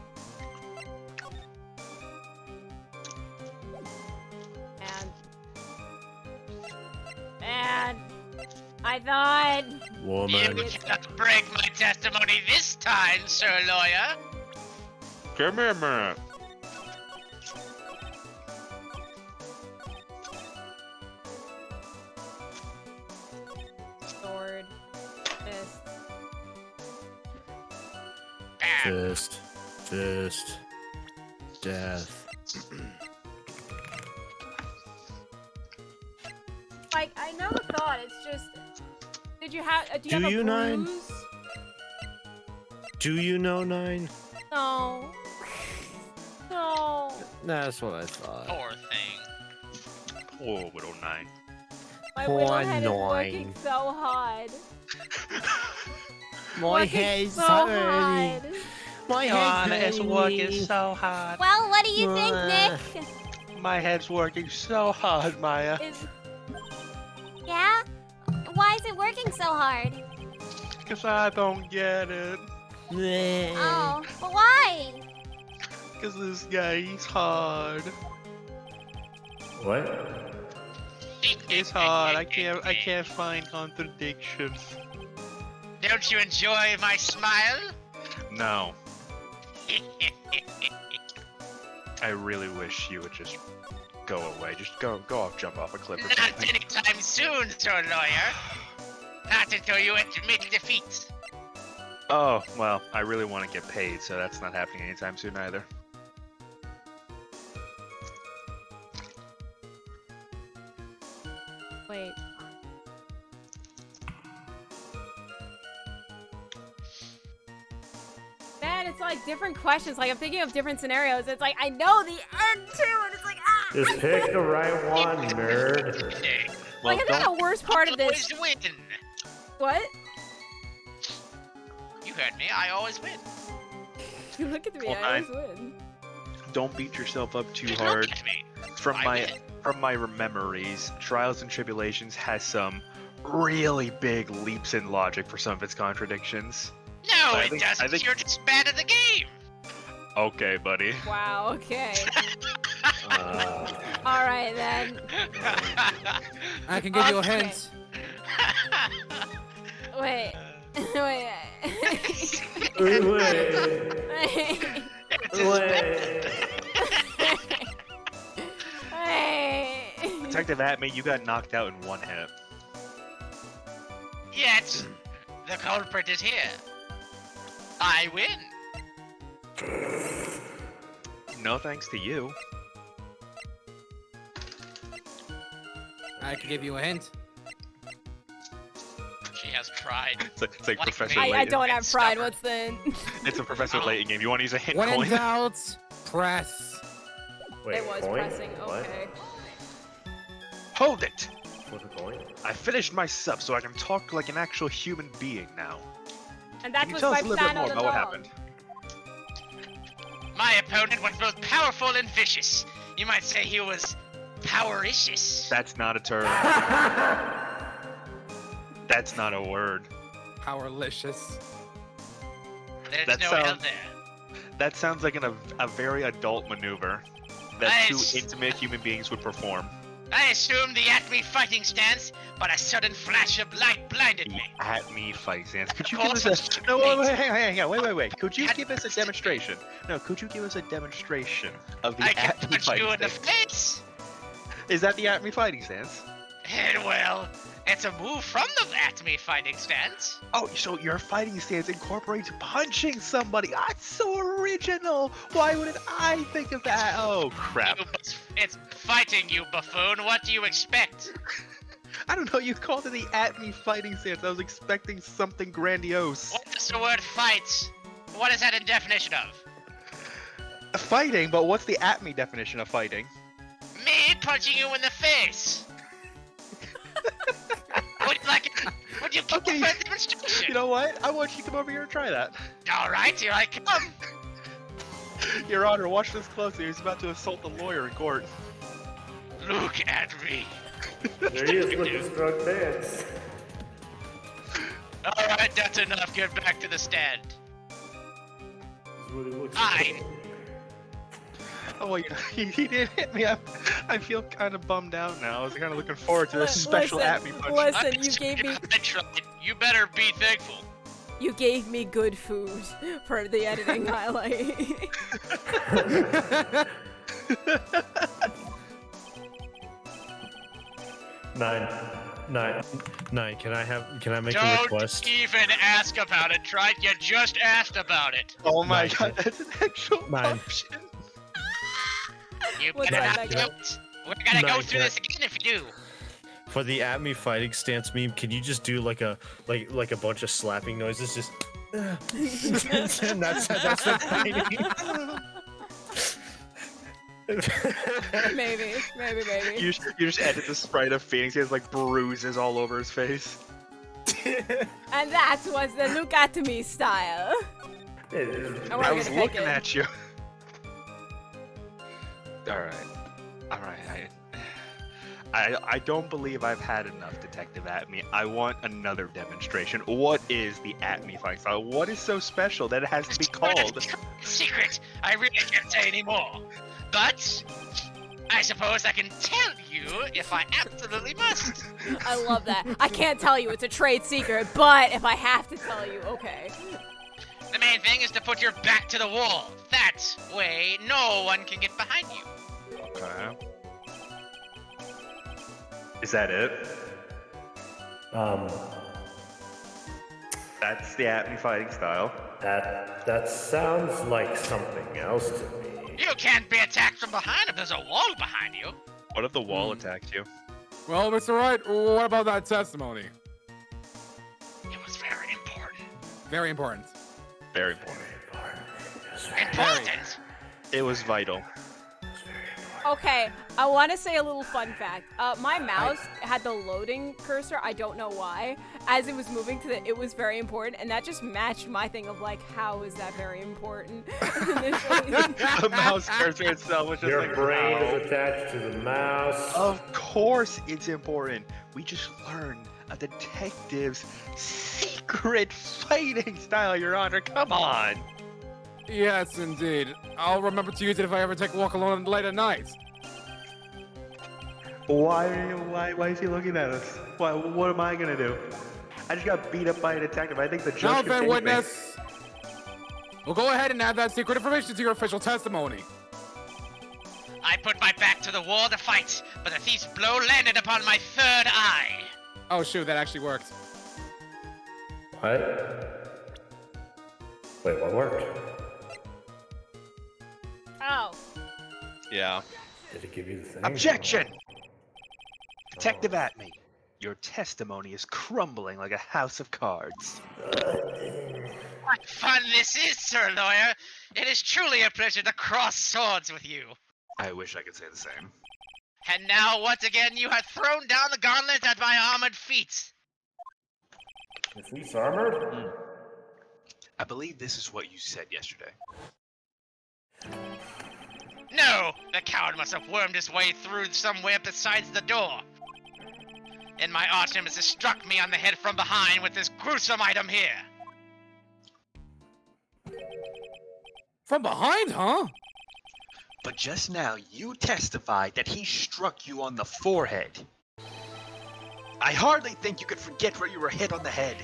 And I thought. Woman. You cannot break my testimony this time, sir lawyer. Give me a minute. Sword. Fist. Fist. Death. Like, I never thought, it's just... Did you have... Do you Do have you, a Nine? bruise? Do you know 9? No. No. That's what I thought. Poor thing. Poor little 9. My Poor little head is Nine. working so hard. My Working head's so hurting. hard. My head's hurting. so hard. Well, what do you think, Nick? My head's working so hard, Maya. Is... Yeah? Why is it working so hard? Because I don't get it. Oh, but why? Because this guy, he's hard. What? It's hard. I can't find contradictions. Don't you enjoy my smile? No. I really wish you would just go away. Just go off, jump off a cliff or Not something. anytime soon, sir lawyer. Not until you admit defeat. Oh, well, I really want to get paid, so that's not happening anytime soon either. Wait. Man, it's like different questions. Like, I'm thinking of different scenarios. It's like, I know the end too, and it's like, ah! Just pick the right one, nerd. Like, I think the worst part of this... Always win. What? You heard me. I always win. You look at me, Well, I always win. Don't beat yourself up too Look hard. at me. From my memories, Trials and Tribulations has some really big leaps in logic for some of its contradictions. No, it doesn't. You're just bad at the game. Okay, buddy. Wow, okay. Alright then. I can give you a hint. Wait. Wait. Detective Atme, you got knocked out in one hit. Yet, the culprit is here. I win. No thanks to you. I can give you a hint. She has pride. It's like Professor I Layton. don't have pride. What's the? It's a Professor Layton game. You want to use a hint When coin? in doubt, press. Wait, It was coin? pressing. What? Okay. Hold it! What's a coin? I finished my sub, so I can talk like an actual human being now. And that Can you was tell us by a little bit Stan more the about what dog. happened? My opponent was both powerful and vicious. You might say he was powericious. That's not a term. That's not a word. Powerlicious. There's That no sounds- hell there. That sounds like a very adult maneuver that two intimate human beings would perform. I assumed the Acme fighting stance, but a sudden flash of light blinded me. At me fighting stance. Could you Of give course us it's a no? great. Hang on, wait. Could you give us a demonstration? No, could you give us a demonstration of the I can at me punch fighting you in the stance? face. Is that the at me fighting stance? Well, it's a move from the Acme fighting stance. Oh, so your fighting stance incorporates punching somebody. That's so original. Why wouldn't I think of that? Oh crap! It's fighting, you buffoon. What do you expect? I don't know. You called it the at me fighting stance. I was expecting something grandiose. What does the word fight? What is that in definition of? Fighting, but what's the at me definition of fighting? Me punching you in the face. Would you like it? Would you give Okay. me a demonstration? You know what? I want you to come over here and try that. All right, here I come. Your Honor, watch this closely. He's about to assault the lawyer in court. Look at me. There he is with his drug dance. All right, that's enough. Get back to the stand. That's what he looks Fine. like. Oh, wait, he did hit me. I feel kind of bummed out now. I was kind of looking forward to this special Listen, at me punch. listen, you gave me I tried. You better be thankful. you gave me good food for the editing highlight. Nine. Can I make a Don't request? even ask about it, Trite. You just asked about it. Oh my Nine. god, that's an actual Nine. option. You What's better that, not Megan? don't. We're gonna go Nine, through can I- this again if you do. For the at me fighting stance meme, can you just do like a bunch of slapping noises? Just and that's the fighting. maybe. You just edit the sprite of Phoenix. He has like bruises all over his face. And that was the look at me style. And we're I was gonna pick looking it. at you. All right. I don't believe I've had enough Detective at me. I want another demonstration. What is the at me fighting style? What is so special that it has to be called? Secret. I really can't say anymore. But I suppose I can tell you if I absolutely must. I love that. I can't tell you, it's a trade secret, but if I have to tell you, okay. The main thing is to put your back to the wall. That way, no one can get behind you. Okay. Is that it? That's the at me fighting style. That sounds like something else to me. You can't be attacked from behind if there's a wall behind you. What if the wall attacked you? Well, Mr. Wright, what about that testimony? It was very important. Very important. Very important. Important? It was vital. Okay, I want to say a little fun fact. My mouse had the loading cursor, I don't know why, as it was moving to it was very important, and that just matched my thing of like, how is that very important? The mouse cursor itself was just Your like, brain "Ow." is attached to the mouse. Of course it's important. We just learned a detective's secret fighting style, Your Honor. Come on. Yes, indeed. I'll remember to use it if I ever take a walk alone late at night. Why is he looking at us? What am I gonna do? I just got beat up by a detective. I think the judge Now can then, save me. witness. We'll go ahead and add that secret information to your official testimony. I put my back to the wall to fight, but the thief's blow landed upon my third eye. Oh shoot, that actually worked. What? Wait, what worked? Oh. Yeah. Did it give you the thing? Objection! Detective Atme, your testimony is crumbling like a house of cards. What fun this is, Sir Lawyer! It is truly a pleasure to cross swords with you. I wish I could say the same. And now, once again, you have thrown down the gauntlet at my armored feet. Is this armored? I believe this is what you said yesterday. No! The coward must have wormed his way through somewhere besides the door. And my arch nemesis struck me on the head from behind with this gruesome item here. From behind, huh? But just now, you testified that he struck you on the forehead. I hardly think you could forget where you were hit on the head.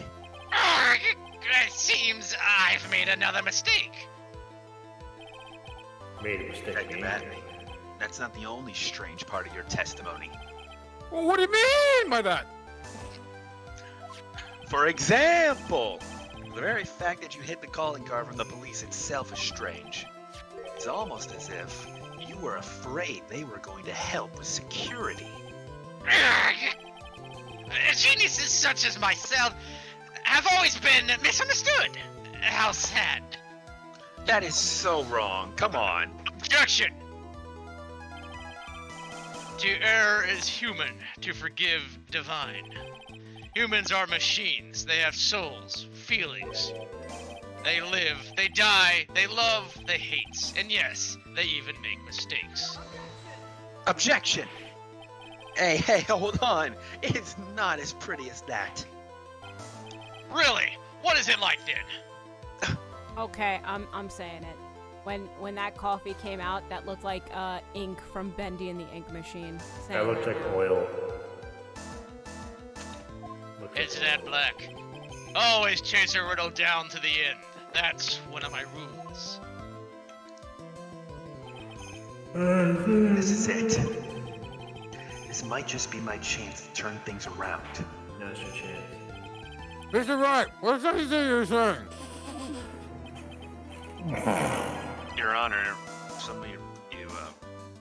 It seems I've made another mistake. Made a mistake. Detective Atme, that's not the only strange part of your testimony. Well, what do you mean by that? For example, the very fact that you hid the calling card from the police itself is strange. It's almost as if you were afraid they were going to help with security. Geniuses such as myself have always been misunderstood. How sad. That is so wrong. Come on. Objection! To err is human, to forgive divine. Humans are machines. They have souls, feelings. They live, they die, they love, they hate. And yes, they even make mistakes. Objection! Hey, hold on. It's not as pretty as that. Really? What is it like then? Okay, I'm saying it. When that coffee came out, that looked like ink from Bendy and the Ink Machine. That looked like oil. It's that black. Always chase a riddle down to the end. That's one of my rules. This is it. This might just be my chance to turn things around. Now's your chance. Mr. Wright, what's that you're saying? Your Honor,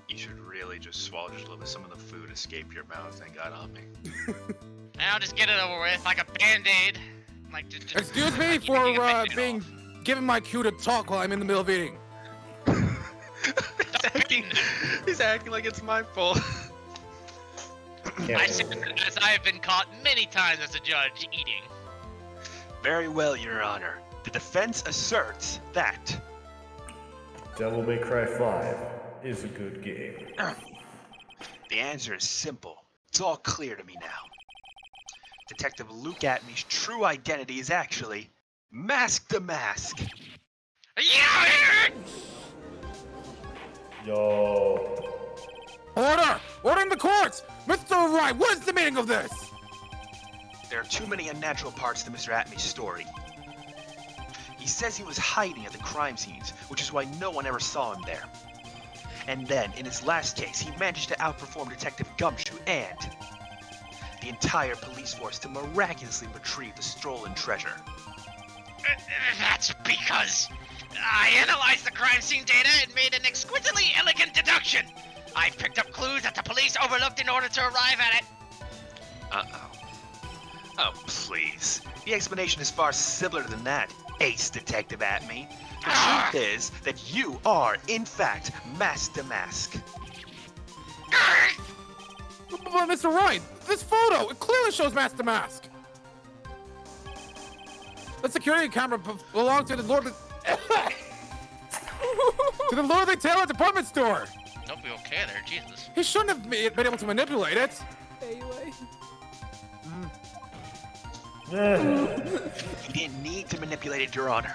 you should really just swallow just a little bit. Some of the food escaped your mouth and got on me. Now just get it over with, like a band-aid. Like, Excuse me for being given my cue to talk while I'm in the middle of eating. He's acting like it's my fault. I said as I have been caught many times as a judge eating. Very well, Your Honor. The defense asserts that Devil May Cry 5 is a good game. the answer is simple. It's all clear to me now. Detective Luke Atme's true identity is actually Mask the Mask. Yo. Order! Order in the courts! Mr. Wright, what is the meaning of this? There are too many unnatural parts to Mr. Atme's story. He says he was hiding at the crime scenes, which is why no one ever saw him there. And then, in his last case, he managed to outperform Detective Gumshoe and the entire police force to miraculously retrieve the stolen treasure. That's because I analyzed the crime scene data and made an exquisitely elegant deduction. I picked up clues that the police overlooked in order to arrive at it. Uh-oh. Oh, please. The explanation is far simpler than that, Ace Detective Atme. The truth is that you are, in fact, Mask the Mask. But Mr. Wright, this photo, it clearly shows Master Mask. The security camera belonged to the lordly... to the Lordly Taylor department store! Don't be okay there, Jesus. He shouldn't have been able to manipulate it! Anyway. He didn't need to manipulate it, Your Honor.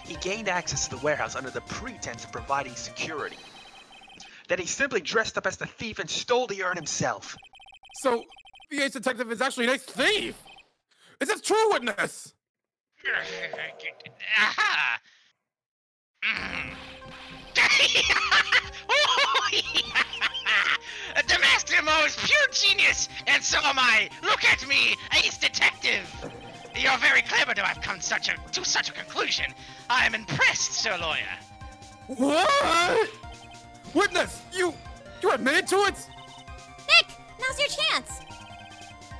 He gained access to the warehouse under the pretense of providing security. Then he simply dressed up as the thief and stole the urn himself. So, the ace detective is actually an ace thief! Is this true, witness? Aha! The Master Mo is pure genius, and so am I. Look at me, ace detective. You're very clever to have come to such a conclusion. I am impressed, Sir Lawyer. What? Witness, you admitted to it? Nick, now's your chance.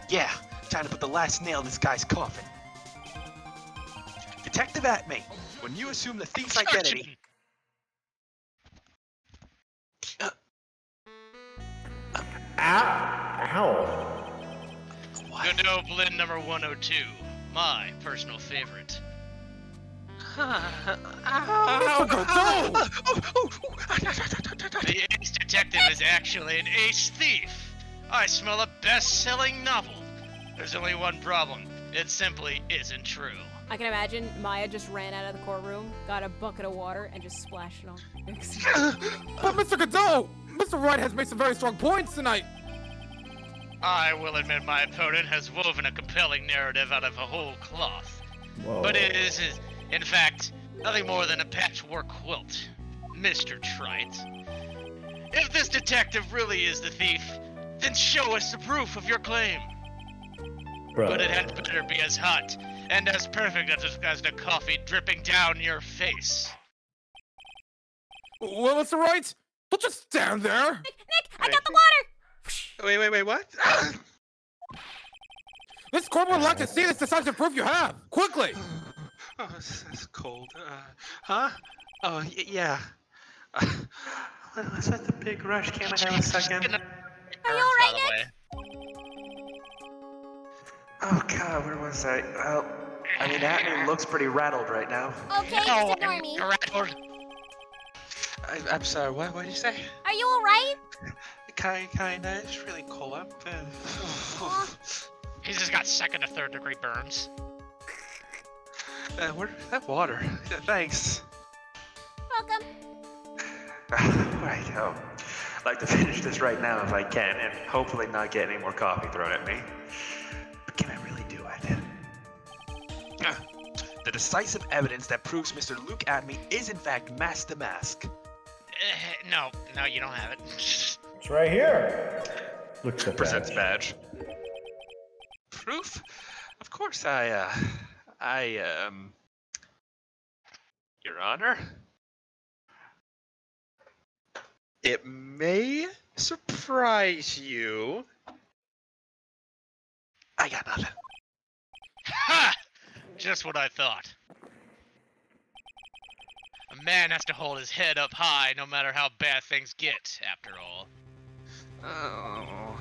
Yeah, time to put the last nail in this guy's coffin. Detective Atme, when you assume the thief's identity... Ow! Goblin number 102, my personal favorite. The ace detective is actually an ace thief. I smell a best-selling novel. There's only one problem. It simply isn't true. I can imagine Maya just ran out of the courtroom, got a bucket of water, and just splashed it on Nick's. But Mr. Godot, Mr. Wright has made some very strong points tonight. I will admit my opponent has woven a compelling narrative out of a whole cloth. Whoa. But it is, in fact, nothing more than a patchwork quilt, Mr. Trite. If this detective really is the thief, then show us the proof of your claim. Bro. But it had better be as hot and as perfect as the coffee dripping down your face. Well, Mr. Wright, don't just stand there. Nick, I got the water. Wait, what? This court would like to see this decisive proof you have. Quickly. Oh, it's cold. Huh? Oh, yeah. Let's let the big rush. Can I have a second? Are you alright, Nick? Oh god, where was I? Well, I mean, Atme looks pretty rattled right now. Okay, just ignore me. I'm sorry, what did you say? Are you alright? Kinda. It's really cold up. He's just got second to third degree burns. Where's that water? Yeah, thanks. Welcome. Right, I'd like to finish this right now if I can, and hopefully not get any more coffee thrown at me. But can I really do it? The decisive evidence that proves Mr. Luke Atme is in fact Mask the Mask. No, you don't have it. It's right here. Look at that. Presents badge. Proof? Of course, Your Honor? It may surprise you. I got nothing. Ha! Just what I thought. A man has to hold his head up high no matter how bad things get, after all. Oh.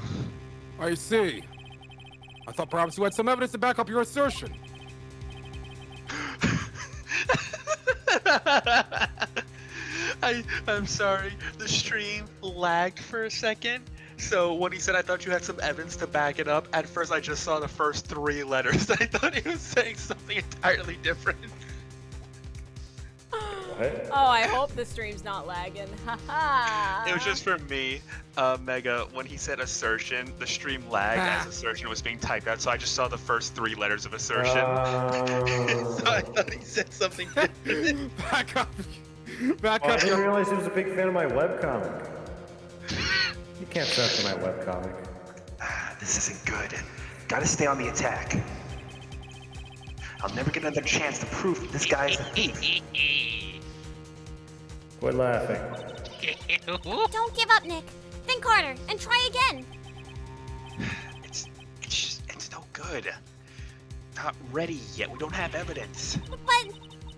I see. I thought perhaps you had some evidence to back up your assertion. I'm sorry. The stream lagged for a second. So when he said I thought you had some evidence to back it up, at first I just saw the first 3 letters. I thought he was saying something entirely different. What? Oh, I hope the stream's not lagging. Haha. It was just for me, Mega. When he said assertion, the stream lagged as assertion was being typed out, so I just saw the first 3 letters of assertion. So I thought he said something different. Back up. Back Oh, I up. didn't realize he was a big fan of my webcomic. You can't censor my webcomic. This isn't good. Gotta stay on the attack. I'll never get another chance to prove that this guy is a thief. Quit laughing. Don't give up, Nick. Think harder and try again. It's no good. Not ready yet. We don't have evidence. But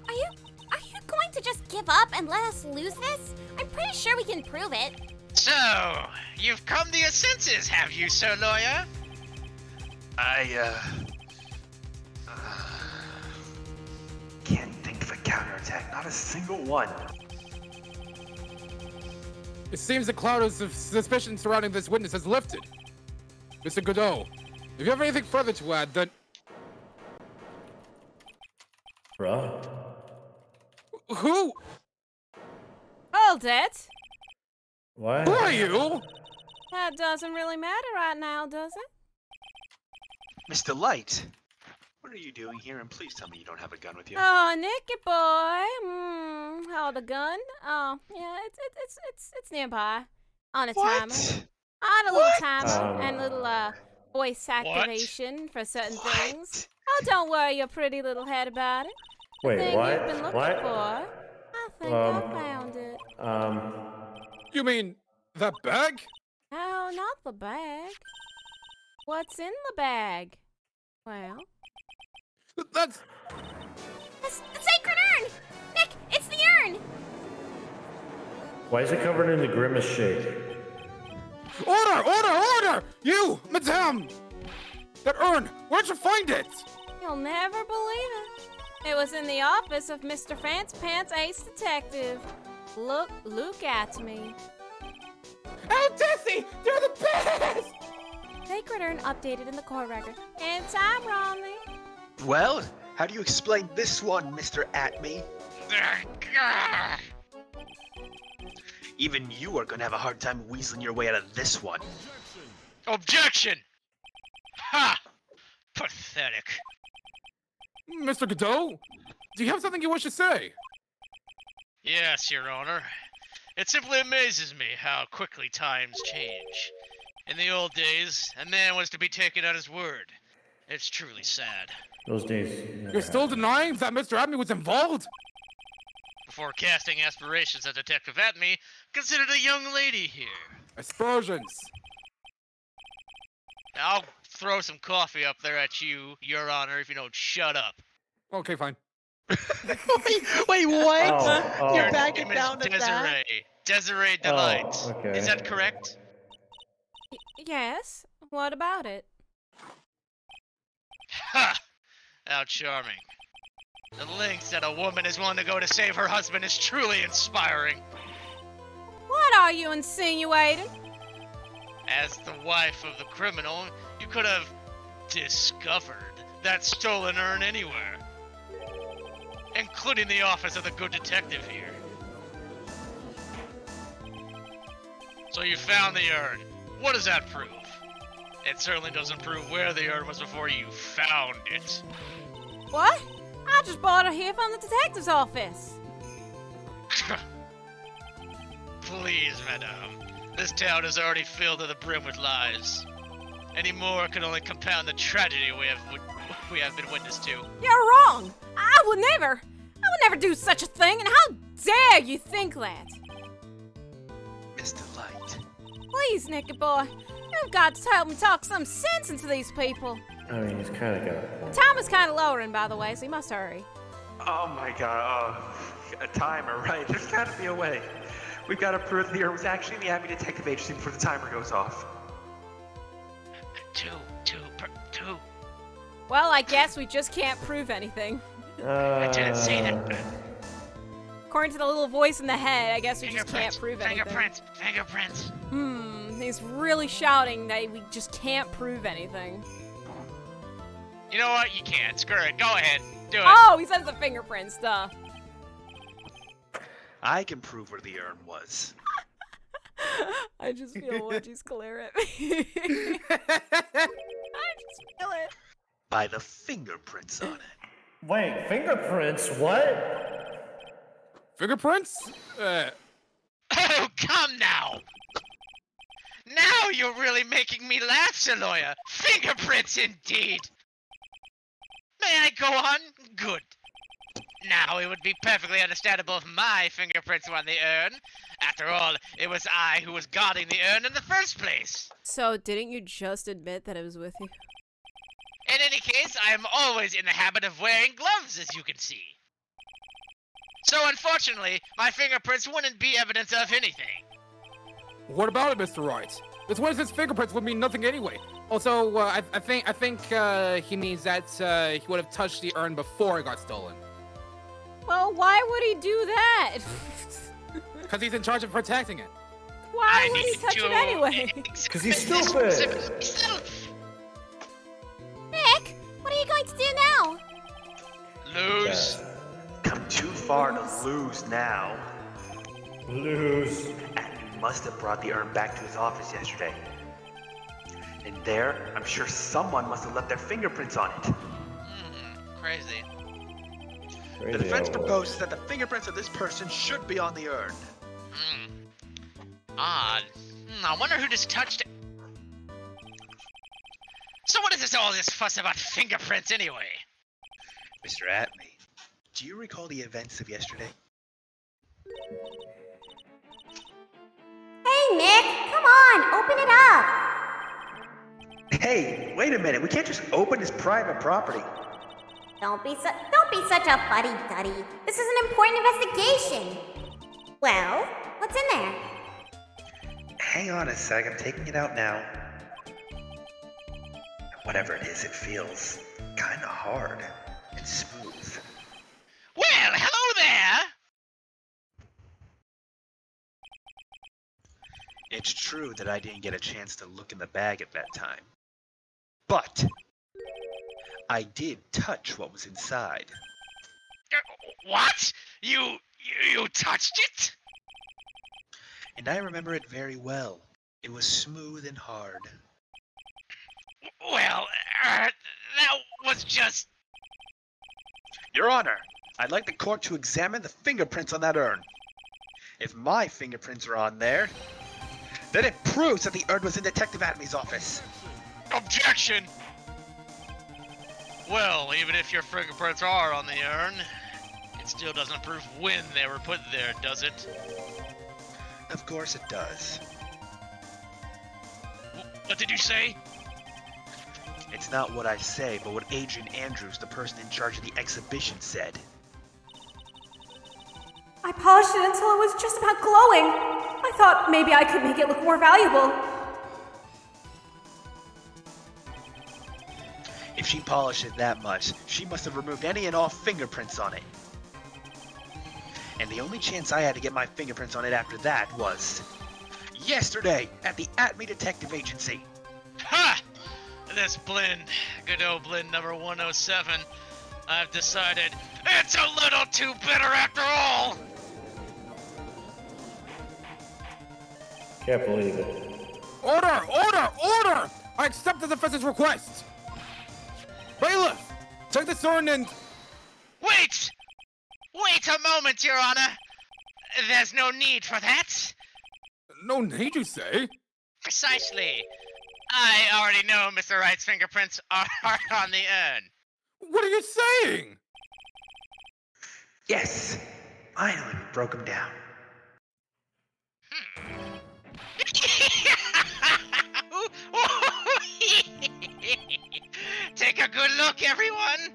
are you going to just give up and let us lose this? I'm pretty sure we can prove it. So, you've come to your senses, have you, Sir Lawyer? counterattack, not a single one. It seems the cloud of suspicion surrounding this witness has lifted. Mr. Godot, if you have anything further to add, then... Bruh. Who? Hold it. What? Who are you? That doesn't really matter right now, does it? Mr. Light, what are you doing here? And please tell me you don't have a gun with you. Oh, Nicky boy. Hold a gun. Oh, yeah, it's nearby. On a timer. On a little timer and little voice activation for certain things. Oh, don't worry your pretty little head about it. The Wait, thing what? you've been looking What? for. I think I found it. You mean that bag? No, not the bag. What's in the bag? Well, That's... The sacred urn! Nick, it's the urn! Why is it covered in the grimace shape? Order! Order! Order! You, madame! That urn, where'd you find it? you'll never believe it. It was in the office of Mr. Fancy Pants Ace Detective. Look at me. Oh, Tessie! You're the best! Sacred urn updated in the court record. In time, Romney. Well, how do you explain this one, Mr. Atme? Even you are gonna have a hard time weaseling your way out of this one. Objection! Ha! Pathetic. Mr. Godot, do you have something you wish to say? Yes, Your Honor. It simply amazes me how quickly times change. In the old days, a man was to be taken at his word. It's truly sad. Those days. You're still denying that Mr. Atme was involved? Before casting aspirations at Detective Atme, considered a young lady here. Aspersions. I'll throw some coffee up there at you, Your Honor, if you don't shut up. Okay, fine. Wait, what? Oh, You're Your backing name down is to that? Desiree Delight. okay. Is that correct? Yes. What about it? Ha! How charming. The lengths that a woman is willing to go to save her husband is truly inspiring. What are you insinuating? As the wife of the criminal, you could have discovered that stolen urn anywhere. Including the office of the good detective here. So you found the urn. What does that prove? It certainly doesn't prove where the urn was before you found it. What? I just bought it here from the detective's office. Please, madame. This town is already filled to the brim with lies. Any more could only compound the tragedy we have been witness to. You're wrong. I would never do such a thing, and how dare you think that? Mr. Light. Please, Nicky boy, you've got to help me talk some sense into these people. I mean, he's kind of got a... Time is kind of lowering, by the way, so you must hurry. Oh my god, a timer, right? There's gotta be a way. We've got to prove the urn was actually in the Abbey Detective Agency before the timer goes off. Two. Well, I guess we just can't prove anything. I didn't say that. According to the little voice in the head, I guess we just can't prove anything. Fingerprints. He's really shouting that we just can't prove anything. You know what? You can't. Screw it. Go ahead. Do it. Oh, he says the fingerprint stuff. I can prove where the urn was. I just feel Wedgie's glare at me. I just feel it. By the fingerprints on it. Wait, fingerprints? What? Fingerprints? Oh, come now! Now you're really making me laugh, Sir Lawyer. Fingerprints, indeed. May I go on? Good. Now, it would be perfectly understandable if my fingerprints were on the urn. After all, it was I who was guarding the urn in the first place. So, didn't you just admit that it was with you? In any case, I am always in the habit of wearing gloves, as you can see. So, unfortunately, my fingerprints wouldn't be evidence of anything. What about it, Mr. Wright? This witness's fingerprints would mean nothing anyway. Also, I think he means that he would have touched the urn before it got stolen. Well, why would he do that? Because he's in charge of protecting it. Why would he touch it anyway? Because he's stupid. Nick, what are you going to do now? Lose. Come too far to lose now. Lose. Atme must have brought the urn back to his office yesterday. And there, I'm sure someone must have left their fingerprints on it. Crazy. The defense proposes that the fingerprints of this person should be on the urn. Odd. I wonder who just touched it. So what is all this fuss about fingerprints anyway? Mr. Atme, do you recall the events of yesterday? Hey, Nick, come on, open it up. Hey, wait a minute. We can't just open his private property. Don't be such a fuddy-duddy. This is an important investigation. Well, what's in there? Hang on a sec. I'm taking it out now. Whatever it is, it feels kind of hard and smooth. Well, hello there! It's true that I didn't get a chance to look in the bag at that time. But I did touch what was inside. What? You touched it? And I remember it very well. It was smooth and hard. Well, that was just... Your Honor, I'd like the court to examine the fingerprints on that urn. If my fingerprints are on there, then it proves that the urn was in Detective Atme's office. Objection! Well, even if your fingerprints are on the urn, it still doesn't prove when they were put there, does it? Of course it does. What did you say? It's not what I say, but what Adrian Andrews, the person in charge of the exhibition, said. I polished it until it was just about glowing. I thought maybe I could make it look more valuable. If she polished it that much, she must have removed any and all fingerprints on it. And the only chance I had to get my fingerprints on it after that was yesterday at the Atme Detective Agency. Ha! This blend, good old blend number 107, I've decided it's a little too bitter after all! Can't believe it. Order! Order! Order! I accept the defense's request! Bailiff! Take this urn and... Wait! Wait a moment, Your Honor! There's no need for that. No need, you say? Precisely. I already know Mr. Wright's fingerprints are on the urn. What are you saying? Yes, finally we broke him down. Take a good look, everyone.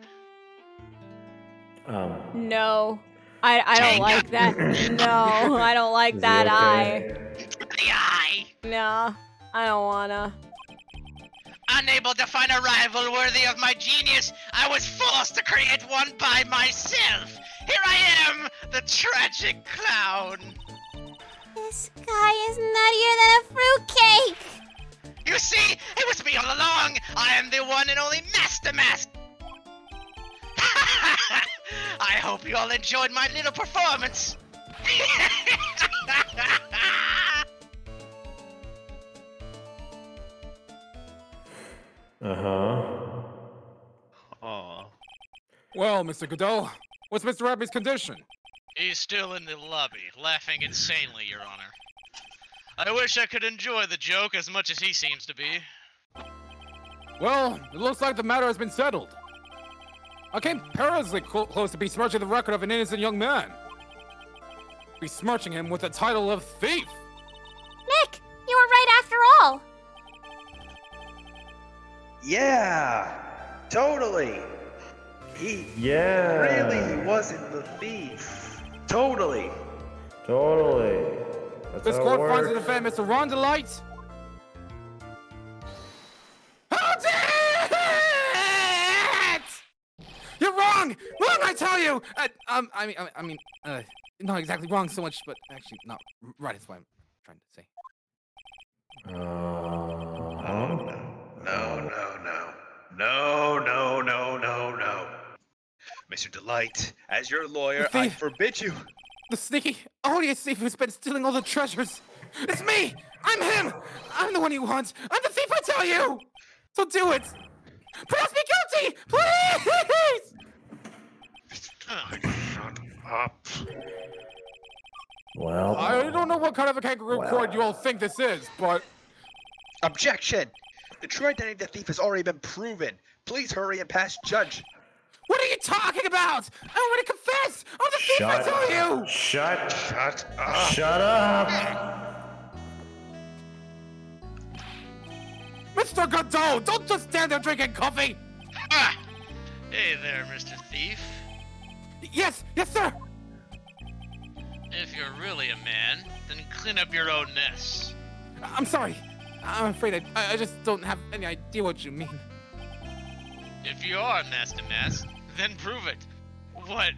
No. I don't like that. No, I don't like that eye. The eye. No, I don't wanna. Unable to find a rival worthy of my genius, I was forced to create one by myself. Here I am, the tragic clown. This guy is nuttier than a fruitcake. You see, it was me all along. I am the one and only Master Mask. I hope you all enjoyed my little performance. Aw. Well, Mr. Godot, what's Mr. Atme's condition? He's still in the lobby, laughing insanely, Your Honor. I wish I could enjoy the joke as much as he seems to be. Well, it looks like the matter has been settled. I came perilously close to besmirching the record of an innocent young man. Besmirching him with the title of thief. Nick, you were right after all. Yeah, totally. He really wasn't the thief. Totally. That's This how court it finds the works. defendant, Mr. Ron Delight. Hold it! You're wrong! Wrong, I I tell you? Not exactly wrong so much, but actually not right is what I'm trying to say. No. Mr. Delight, as your lawyer, The I thief. forbid you. The sneaky, odious thief who's been stealing all the treasures. It's me! I'm him! I'm the one you want! I'm the thief, I tell you! So do it! Pronounce me guilty! Please! Shut up. Well, I don't know what kind of a kangaroo court you all think this is, but... Objection! The true identity of the thief has already been proven. Please hurry and pass judge. What are you talking about? I already confessed! I'm the thief, I tell you! Shut up. Shut up! Mr. Godot, don't just stand there drinking coffee! Ah! Hey there, Mr. Thief. Yes, sir! If you're really a man, then clean up your own mess. I'm sorry. I'm afraid I just don't have any idea what you mean. If you are Master Mask, then prove it. What?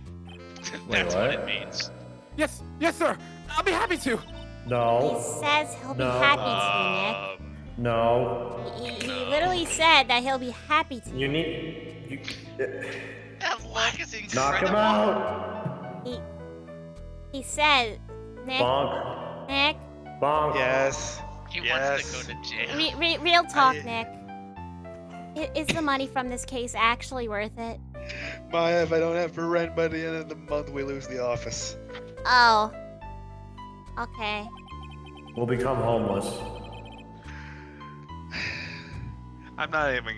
That's what? what it means. Yes, sir. I'll be happy to. He No. says he'll be No. happy No. to, Nick. He literally said that he'll be happy to. You need. That look is incredible. Knock him out. He said, Nick. Bonk. Nick. Bonk. Yes. He wants to go to jail. Real talk, Nick. Is the money from this case actually worth it? Maya, if I don't have for rent by the end of the month, we lose the office. Oh. Okay. We'll become homeless. I'm not even.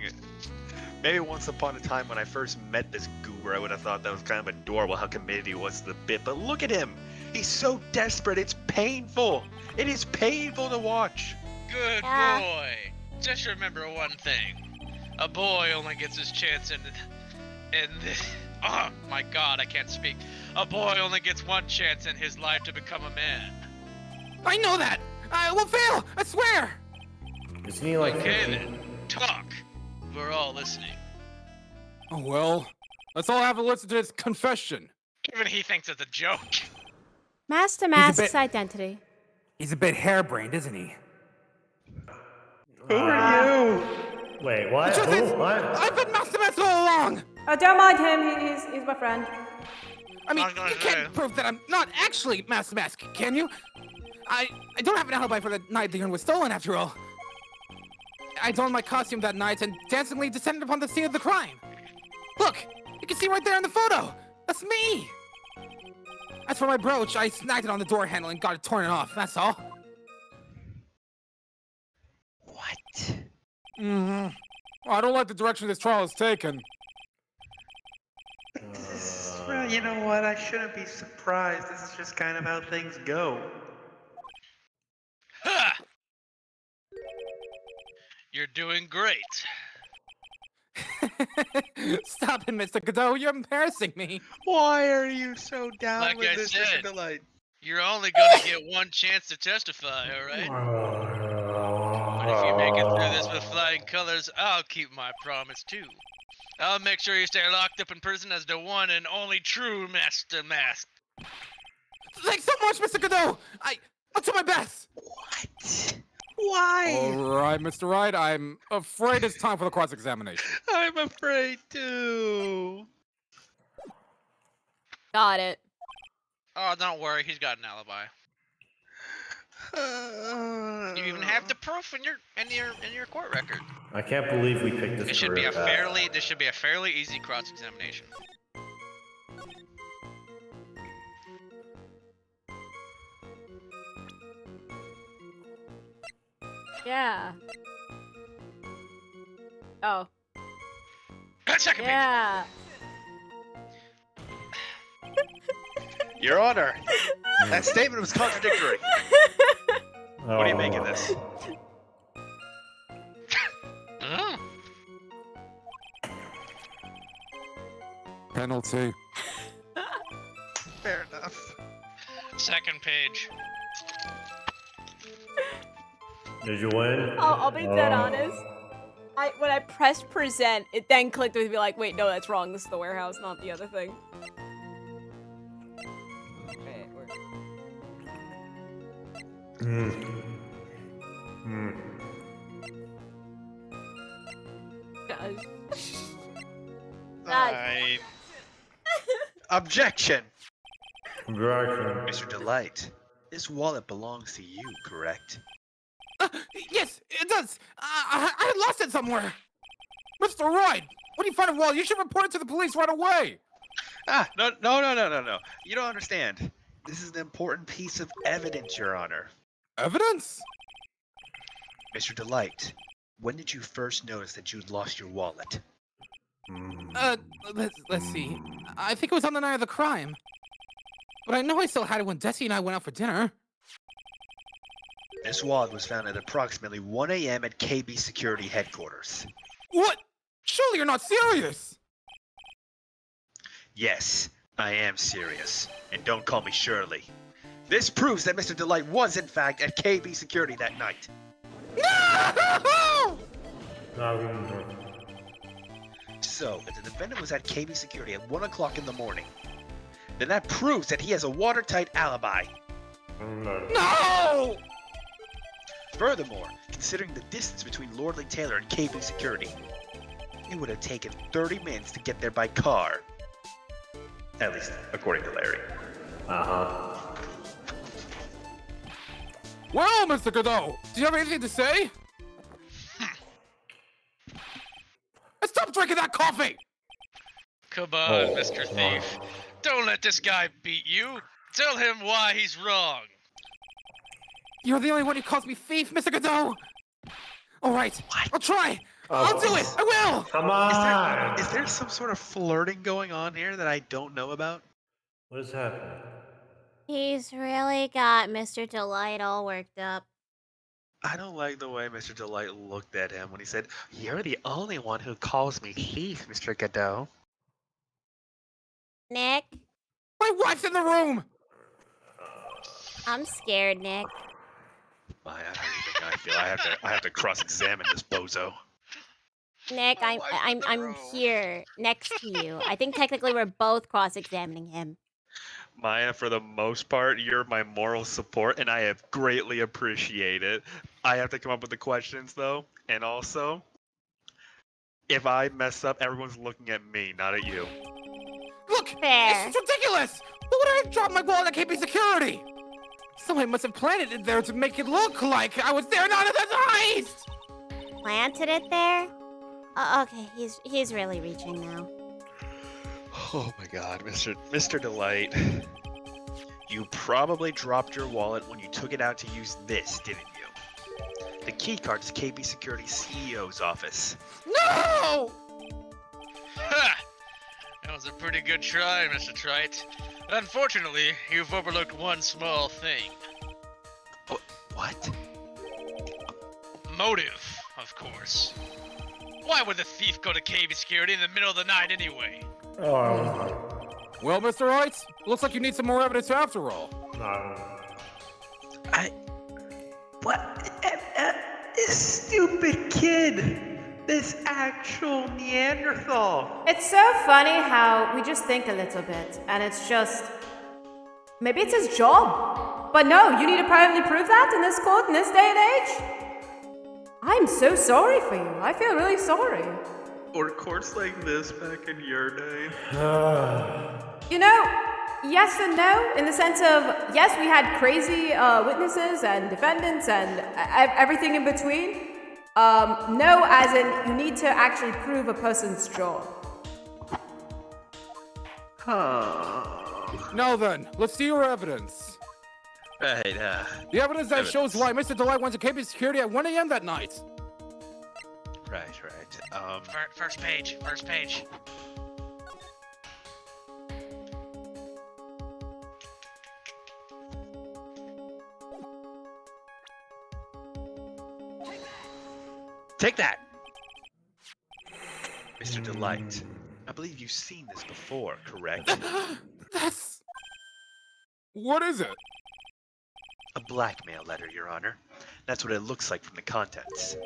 Maybe once upon a time when I first met this goober, I would have thought that was kind of adorable how committed he was to the bit. But look at him! He's so desperate, it's painful! It is painful to watch! Good Yeah. boy. Just remember one thing. A boy only gets his chance in oh my god, I can't speak. A boy only gets one chance in his life to become a man. I know that! I will fail! I swear! Isn't he like Okay 50? then, talk. We're all listening. Oh well. Let's all have a listen to his confession. Even he thinks it's a joke. Master Mask's identity. He's a bit harebrained, isn't he? Who are you? Wait, what? The truth is, Who? What? I've been Master Mask all along! Don't mind him. He's my friend. I mean, I'm gonna you can't say- prove that I'm not actually Master Mask, can you? I don't have an alibi for the night the urn was stolen, after all. I donned my costume that night and dancingly descended upon the scene of the crime. Look, you can see right there in the photo. That's me. As for my brooch, I snagged it on the door handle and got it torn off. That's all. What? Well, I don't like the direction this trial has taken. Well, you know what? I shouldn't be surprised. This is just kind of how things go. Ha! You're doing great. Stop it, Mr. Godot. You're embarrassing me. Why are you so down Like with I this, said. Mr. Delight? You're only gonna get one chance to testify, alright? But if you make it through this with flying colors, I'll keep my promise too. I'll make sure you stay locked up in prison as the one and only true Master Mask. Thanks so much, Mr. Godot. I'll do my best. What? Why? All right, Mr. Wright. I'm afraid it's time for the cross-examination. I'm afraid too. Got it. Oh, don't worry, he's got an alibi. You even have the proof in your court record. I can't believe we picked this. This should be career a path. this should be a fairly easy cross-examination. Yeah. Oh. Second page. Yeah. Your Honor, that statement was contradictory. What do you make of this? Oh. Penalty. Fair enough. Second page. Did you win? I'll be dead honest. When I pressed present, it then clicked with me like, wait, no, that's wrong. This is the warehouse, not the other thing. Wait, I... Objection! Objection. Mr. Delight, this wallet belongs to you, correct? Yes, it does. I lost it somewhere. Mr. Royd, when you find a wallet, you should report it to the police right away. No. You don't understand. This is an important piece of evidence, Your Honor. Evidence? Mr. Delight, when did you first notice that you'd lost your wallet? Let's see. I think it was on the night of the crime. But I know I still had it when Desi and I went out for dinner. This wallet was found at approximately 1 a.m. at KB Security Headquarters. What? Surely you're not serious! Yes, I am serious. And don't call me Shirley. This proves that Mr. Delight was, in fact, at KB Security that night. No! So, if the defendant was at KB Security at 1 o'clock in the morning, then that proves that he has a watertight alibi. No! Furthermore, considering the distance between Lordly Taylor and KB Security, it would have taken 30 minutes to get there by car. At least, according to Larry. Well, Mr. Godot, do you have anything to say? Stop drinking that coffee! Come on, Mr. Thief. Don't let this guy beat you. Tell him why he's wrong. You're the only one who calls me thief, Mr. Godot! Alright, I'll try! I'll do it! I will! Come on! Is there some sort of flirting going on here that I don't know about? What is happening? He's really got Mr. Delight all worked up. I don't like the way Mr. Delight looked at him when he said, "You're the only one who calls me thief, Mr. Godot." Nick? My wife's in the room! I'm scared, Nick. How do you think I feel? I have to cross-examine this bozo. Nick, I'm here next to you. I think technically we're both cross-examining him. Maya, for the most part, you're my moral support, and I have greatly appreciate it. I have to come up with the questions, though, and also, if I mess up, everyone's looking at me, not at you. Look! Fair. It's ridiculous! Why would I have dropped my wallet at KB Security? Somebody must have planted it there to make it look like I was there, not at the heist! Planted it there? Okay, he's really reaching now. Oh my god, Mr. Delight. You probably dropped your wallet when you took it out to use this, didn't you? The key card is KB Security CEO's office. No! Ha! That was a pretty good try, Mr. Trite. Unfortunately, you've overlooked one small thing. What? Motive, of course. Why would the thief go to KB Security in the middle of the night anyway? Well, Mr. Wright, looks like you need some more evidence after all. This stupid kid. This actual Neanderthal. It's so funny how we just think a little bit, and it's just... maybe it's his job. But no, you need to privately prove that in this court, in this day and age? I'm so sorry for you. I feel really sorry. Or courts like this back in your day. You know, yes and no, in the sense of, yes, we had crazy witnesses and defendants and everything in between. No, as in, you need to actually prove a person's job. Now then, let's see your evidence. Right, The evidence that shows why Mr. Delight went to KB Security at 1 a.m. that night. Right. First page. Take that! Mr. Delight, I believe you've seen this before, correct? That's... What is it? A blackmail letter, Your Honor. That's what it looks like from the contents.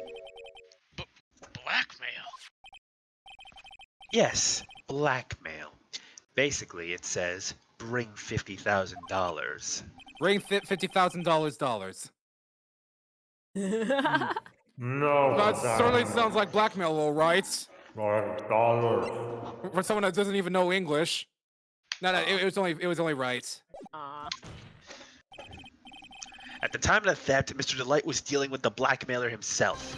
Yes, blackmail. Basically, it says, bring $50,000. Bring $50,000. No, That certainly sounds like blackmail, all right. dollars. For someone that doesn't even know English. No, it was only right. Aw. At the time of the theft, Mr. Delight was dealing with the blackmailer himself.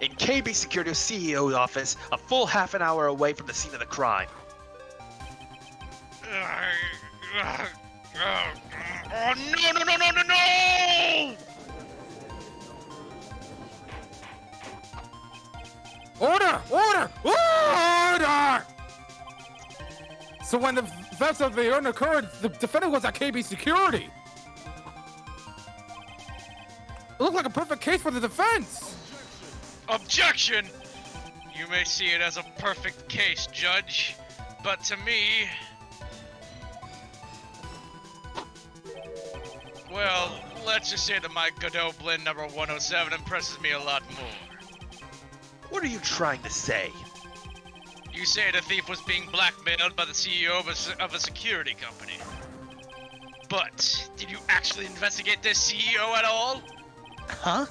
In KB Security's CEO's office, a full half an hour away from the scene of the crime. Oh, no! Order! Order! Order! So when the theft of the urn occurred, the defendant was at KB Security. It looked like a perfect case for the defense. Objection! You may see it as a perfect case, Judge, but to me... Well, let's just say that my Godot blend number 107 impresses me a lot more. What are you trying to say? You say the thief was being blackmailed by the CEO of a security company. But, did you actually investigate this CEO at all? Huh?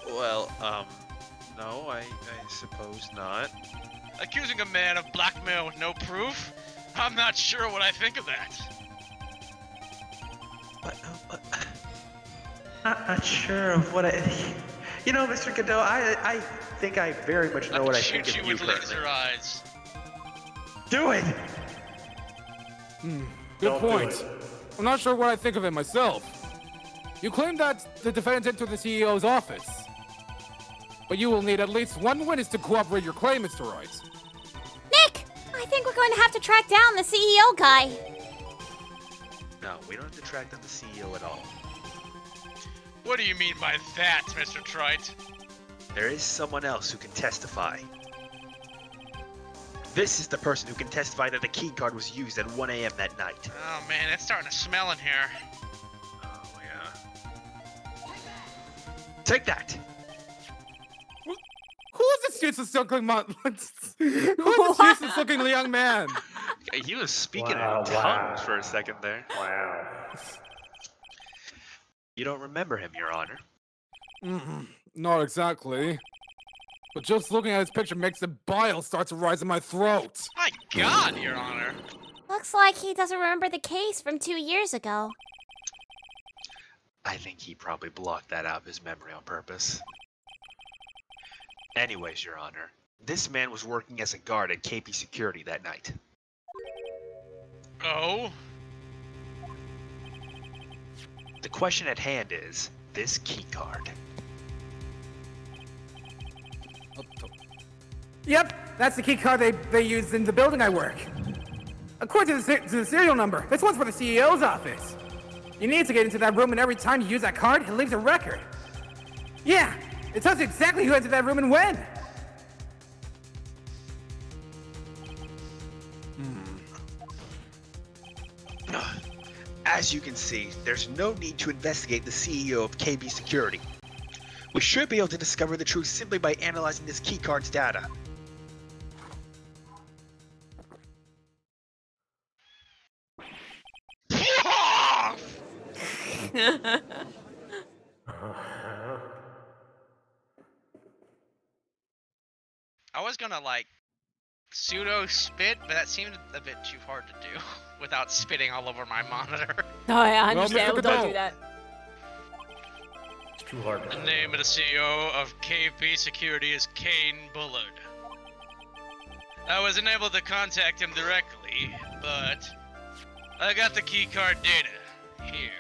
Well, no, I suppose not. Accusing a man of blackmail with no proof? I'm not sure what I think of that. But not sure of what I... You know, Mr. Godot, I think I very much know what I think of you with currently. laser eyes. Do it! Good point. I'm not sure what I think of it myself. You claim that the defendant entered the CEO's office. But you will need at least one witness to corroborate your claim, Mr. Wright. Nick, I think we're going to have to track down the CEO guy. No, we don't have to track down the CEO at all. What do you mean by that, Mr. Trite? There is someone else who can testify. This is the person who can testify that the key card was used at 1 a.m. that night. Oh man, it's starting to smell in here. Oh, yeah. Take that! Who is this useless-looking useless-looking young man? He was speaking in tongues for a second there. Wow. You don't remember him, Your Honor. Not exactly. But just looking at his picture makes the bile start to rise in my throat. My God, Your Honor. Looks like he doesn't remember the case from 2 years ago. I think he probably blocked that out of his memory on purpose. Anyways, Your Honor, this man was working as a guard at KP Security that night. Oh? The question at hand is, this key card. Yep, that's the key card they used in the building I work. According to the serial number, this one's for the CEO's office. You need to get into that room, and every time you use that card, it leaves a record. Yeah, it tells you exactly who entered that room and when. As you can see, there's no need to investigate the CEO of KB Security. We should be able to discover the truth simply by analyzing this keycard's data. I was gonna like pseudo spit, but that seemed a bit too hard to do without spitting all over my monitor. Oh, yeah, I Well, understand. Mr. Don't Godot. do that. It's too hard. The name of the CEO of KP Security is Kane Bullard. I was unable to contact him directly, but I got the keycard data here.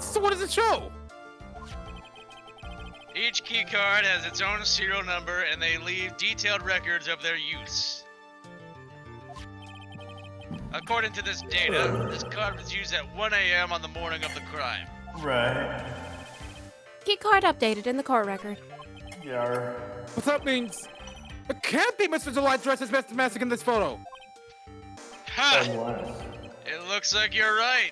So what does it show? Each keycard has its own serial number and they leave detailed records of their use. According to this data, this card was used at 1 a.m. on the morning of the crime. Right. Key card updated in the court record. Yeah. What that means? It can't be Mr. Delight dressed as Mr. Massick in this photo. Ha! It looks like you're right.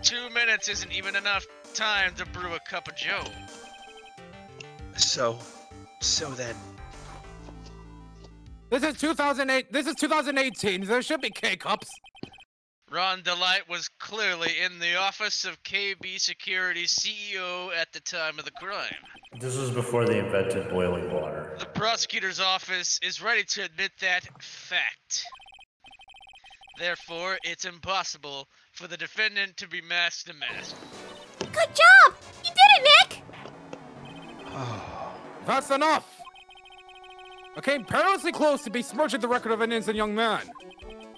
2 minutes isn't even enough time to brew a cup of joe. So then, This is 2008. This is 2018. There should be K-cups. Ron Delight was clearly in the office of KB Security's CEO at the time of the crime. This was before they invented boiling water. The prosecutor's office is ready to admit that fact. Therefore, it's impossible for the defendant to be masked and masked. Good job! You did it, Nick! That's enough. I came perilously close to besmirching the record of an innocent young man.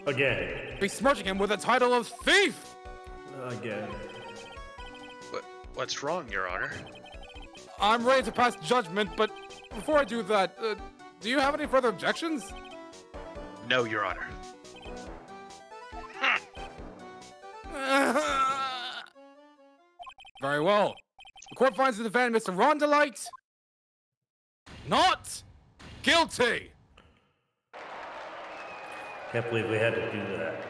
Again. Besmirching him with the title of thief. Again. What's wrong, Your Honor? I'm ready to pass judgment, but before I do that, do you have any further objections? No, Your Honor. Very well. The court finds the defendant, Mr. Ron Delight, not guilty. Can't believe we had to do that.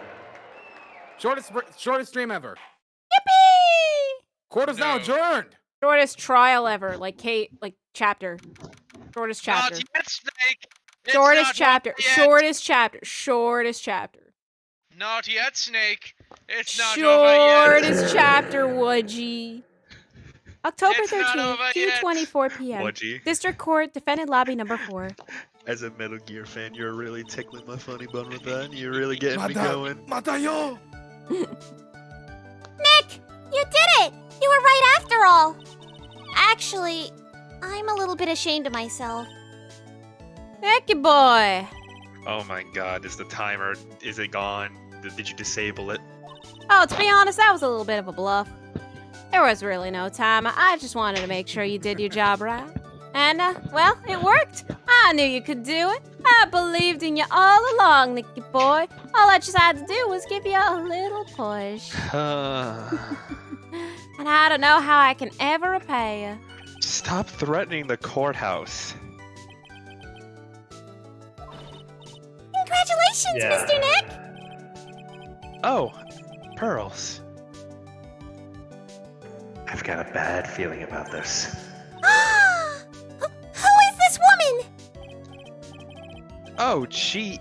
Shortest stream ever. Yippee! Court is now adjourned. Shortest trial ever, like chapter. Shortest chapter. Not yet, Snake. It's Shortest not chapter. yet. Shortest chapter. Shortest chapter. Not yet, Snake. It's not over yet. Shortest chapter, Wudgie. October It's not 13th, over yet. 2:24 p.m. Wudgie. District Court, Defendant Lobby number 4. As a Metal Gear fan, you're really tickling my funny bone with that. You're really getting me going. Matayo. Nick, you did it! You were right after all. Actually, I'm a little bit ashamed of myself. Nicky boy. Oh my god, is it gone? Did you disable it? Oh, to be honest, that was a little bit of a bluff. There was really no time. I just wanted to make sure you did your job right. And, well, it worked. I knew you could do it. I believed in you all along, Nicky boy. All I just had to do was give you a little push. And I don't know how I can ever repay you. Stop threatening the courthouse. Congratulations, Yeah. Mr. Nick! Oh, pearls. I've got a bad feeling about this. Who is this woman? Oh, she's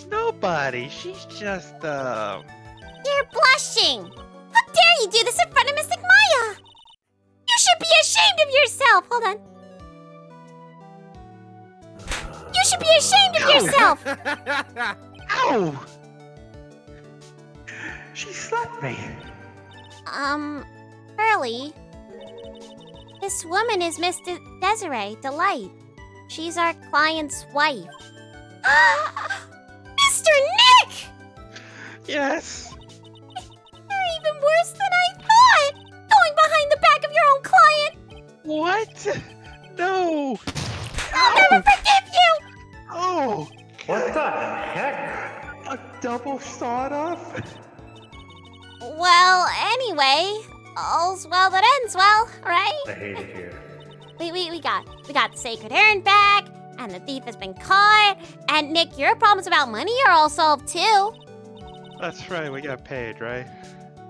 nobody. She's just, You're blushing. How dare you do this in front of Mystic Maya? You should be ashamed of yourself. Hold on. You should be ashamed of yourself. Ow! She slapped me. Early. This woman is Miss Desiree Delight. She's our client's wife. Mr. Nick! Yes. You're even worse than I thought! Going behind the back of your own client! What? No. I'll never forgive you! Oh. What the heck? A double sawed-off? Well, anyway, all's well that ends well, right? I hate it here. We got the sacred urn back, and the thief has been caught, and Nick, your problems about money are all solved too. That's right, we got paid, right?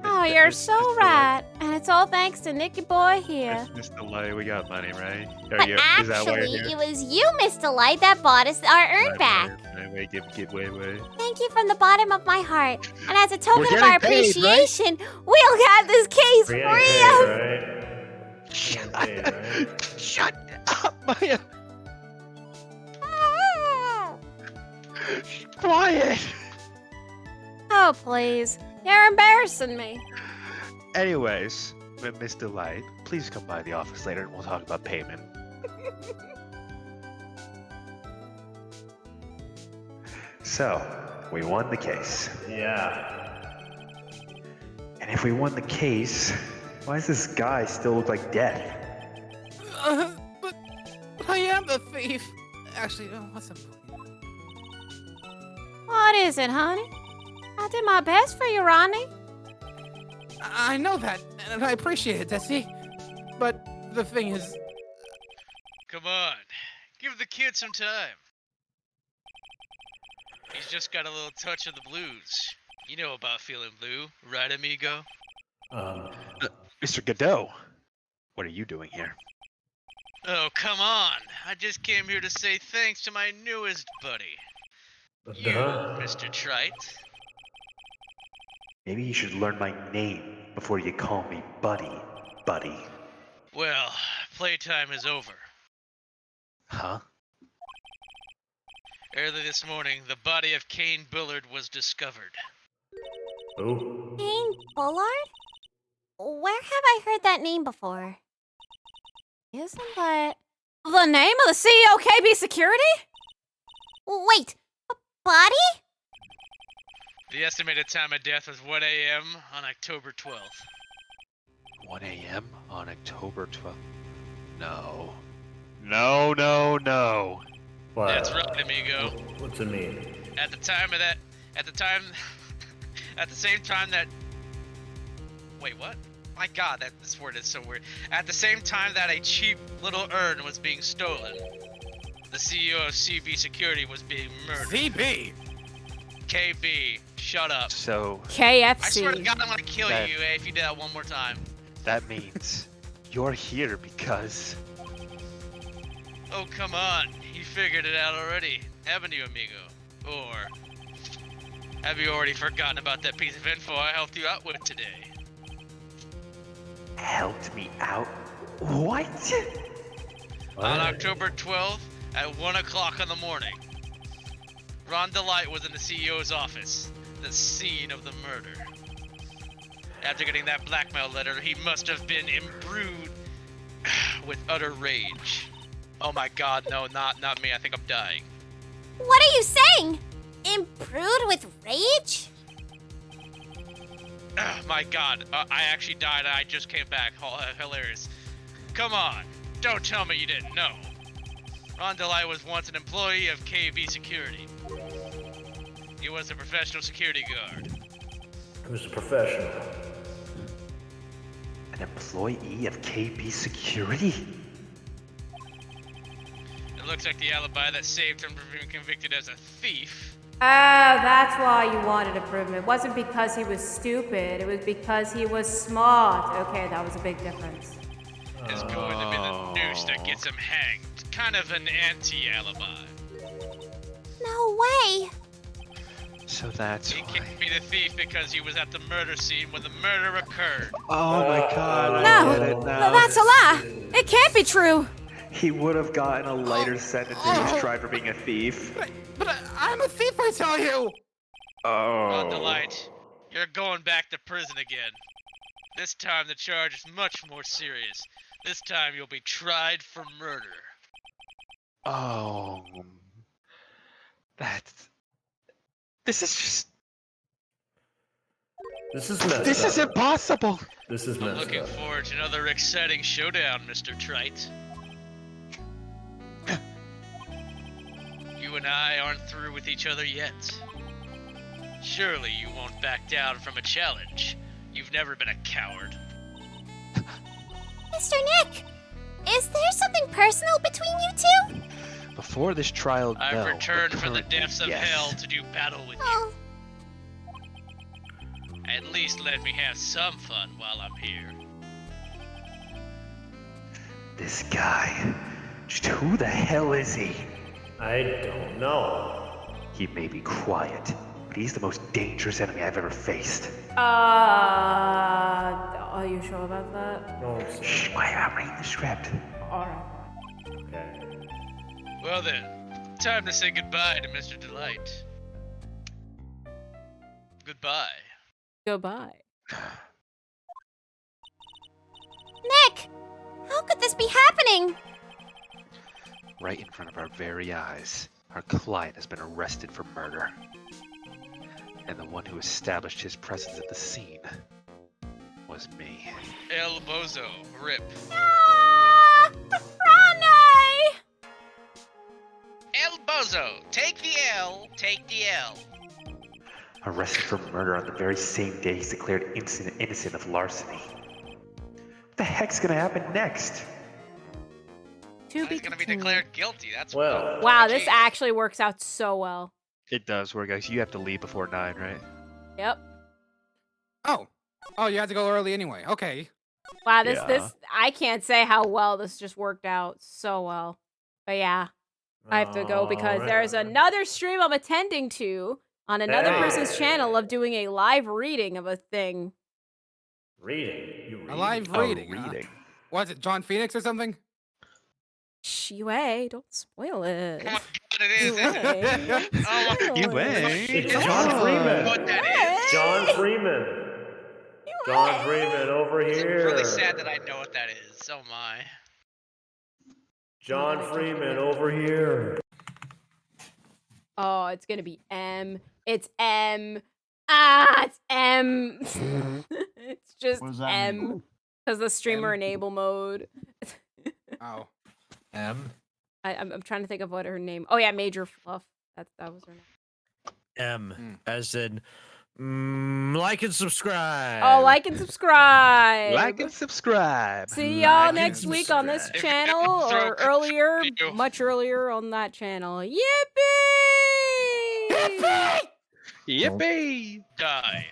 Oh, you're so right. And it's all thanks to Nicky boy here. Mr. Light, we got money, right? But actually, it was you, Miss Delight, that bought us our urn back. Wait, wait. Thank you from the bottom of my heart. And as a token of getting our paid, right? appreciation, we'll have this case Free free and of... paid, right? Shut up, Maya! Quiet! Oh, please. You're embarrassing me. Anyways, Mr. Light, please come by the office later and we'll talk about payment. So, we won the case. Yeah. And if we won the case, why does this guy still look like death? But I am the thief. Actually, what's the point? What is it, honey? I did my best for you, Ronnie. I know that, and I appreciate it, Tessie. But the thing is, Come on. Give the kid some time. He's just got a little touch of the blues. You know about feeling blue, right, amigo? Mr. Godot, what are you doing here? Oh, come on. I just came here to say thanks to my newest buddy. You, Mr. Trite. Maybe you should learn my name before you call me buddy. Well, playtime is over. Huh? Early this morning, the body of Kane Bullard was discovered. Who? Kane Bullard? Where have I heard that name before? Isn't that the name of the CEO of KB Security? Wait, a body? The estimated time of death was 1 a.m. on October 12th. 1 a.m. on October 12th. No. No. What? That's right, amigo. What's it mean? At the same time that... Wait, what? My god, this word is so weird. At the same time that a cheap little urn was being stolen, the CEO of CB Security was being murdered. CB! KB, shut up. So KFC. I swear to God, I'm gonna kill That- you if you do that one more time. that means you're here because... Oh, come on. You figured it out already, haven't you, amigo? Or have you already forgotten about that piece of info I helped you out with today? Helped me out? What? On October 12th at 1 o'clock in the morning, Ron DeLite was in the CEO's office, the scene of the murder. After getting that blackmail letter, he must have been imbrued with utter rage. Oh my god, no, not me, I think I'm dying. What are you saying? Imbrued with rage? My god, I actually died and I just came back. Hilarious. Come on, don't tell me you didn't know. Ron DeLite was once an employee of KB Security. He was a professional security guard. Who's a professional? An employee of KB Security? It looks like the alibi that saved him from being convicted as a thief. Oh, that's why you wanted to prove him. It wasn't because he was stupid. It was because he was smart. Okay, that was a big difference. Is going to be the noose that gets him hanged. Kind of an anti-alibi. No way. So that's He why... can't be the thief because he was at the murder scene when the murder occurred. Oh my god, I No, get it now. that's a lie. It can't be true. He would have gotten a lighter sentence if he was tried for being a thief. But I'm a thief, I tell you! Ron Oh. DeLite, you're going back to prison again. This time the charge is much more serious. This time you'll be tried for murder. Oh... That's... This is just... This is messed This up. is impossible! This is I'm messed looking up. forward to another exciting showdown, Mr. Trite. You and I aren't through with each other yet. Surely you won't back down from a challenge. You've never been a coward. Mr. Nick, is there something personal between you two? Before this trial, I've no. returned but from the currently, depths of yes. hell to do battle with you. Oh, At least let me have some fun while I'm here. This guy. Just who the hell is he? I don't know. He may be quiet, but he's the most dangerous enemy I've ever faced. Are you sure about that? No, Shh, quiet, I'm reading the script. Alright. okay. Well then, time to say goodbye to Mr. DeLite. Goodbye. Goodbye. Nick, how could this be happening? Right in front of our very eyes, our client has been arrested for murder. And the one who established his presence at the scene was me. El Bozo, rip. Ah, Ronnie! El Bozo, take the L, take the L. Arrested for murder on the very same day he's declared innocent of larceny. What the heck's gonna happen next? To be He's gonna be continued. declared guilty, that's Well, Wow, this actually works out so well. It does work, guys. You have to leave before 9, right? Yep. Oh, you had to go early anyway. Okay. Wow, this I can't say how well this just worked out so well. But yeah, I have to go because there's another stream I'm attending to on another person's channel of doing a live reading of a thing. Reading? A live reading. Reading. What's it, John Phoenix or something? Shh, UA, don't spoil it. Oh my god, it is, isn't it? Oh my It's John Freeman. what that is. John Freeman. John Freeman over It's here. really sad that I know what that is. Oh my. John Freeman over here. Oh, it's gonna be M. It's M. Ah, it's M. It's just M. Because the streamer enable mode. Oh. M. I'm trying to think of what her name. Oh yeah, Major Fluff. That was her name. M. As in, like and subscribe. Oh, like and subscribe. Like and subscribe. See y'all next week on this channel, or earlier, much earlier on that channel. Yippee! Yippee! Die.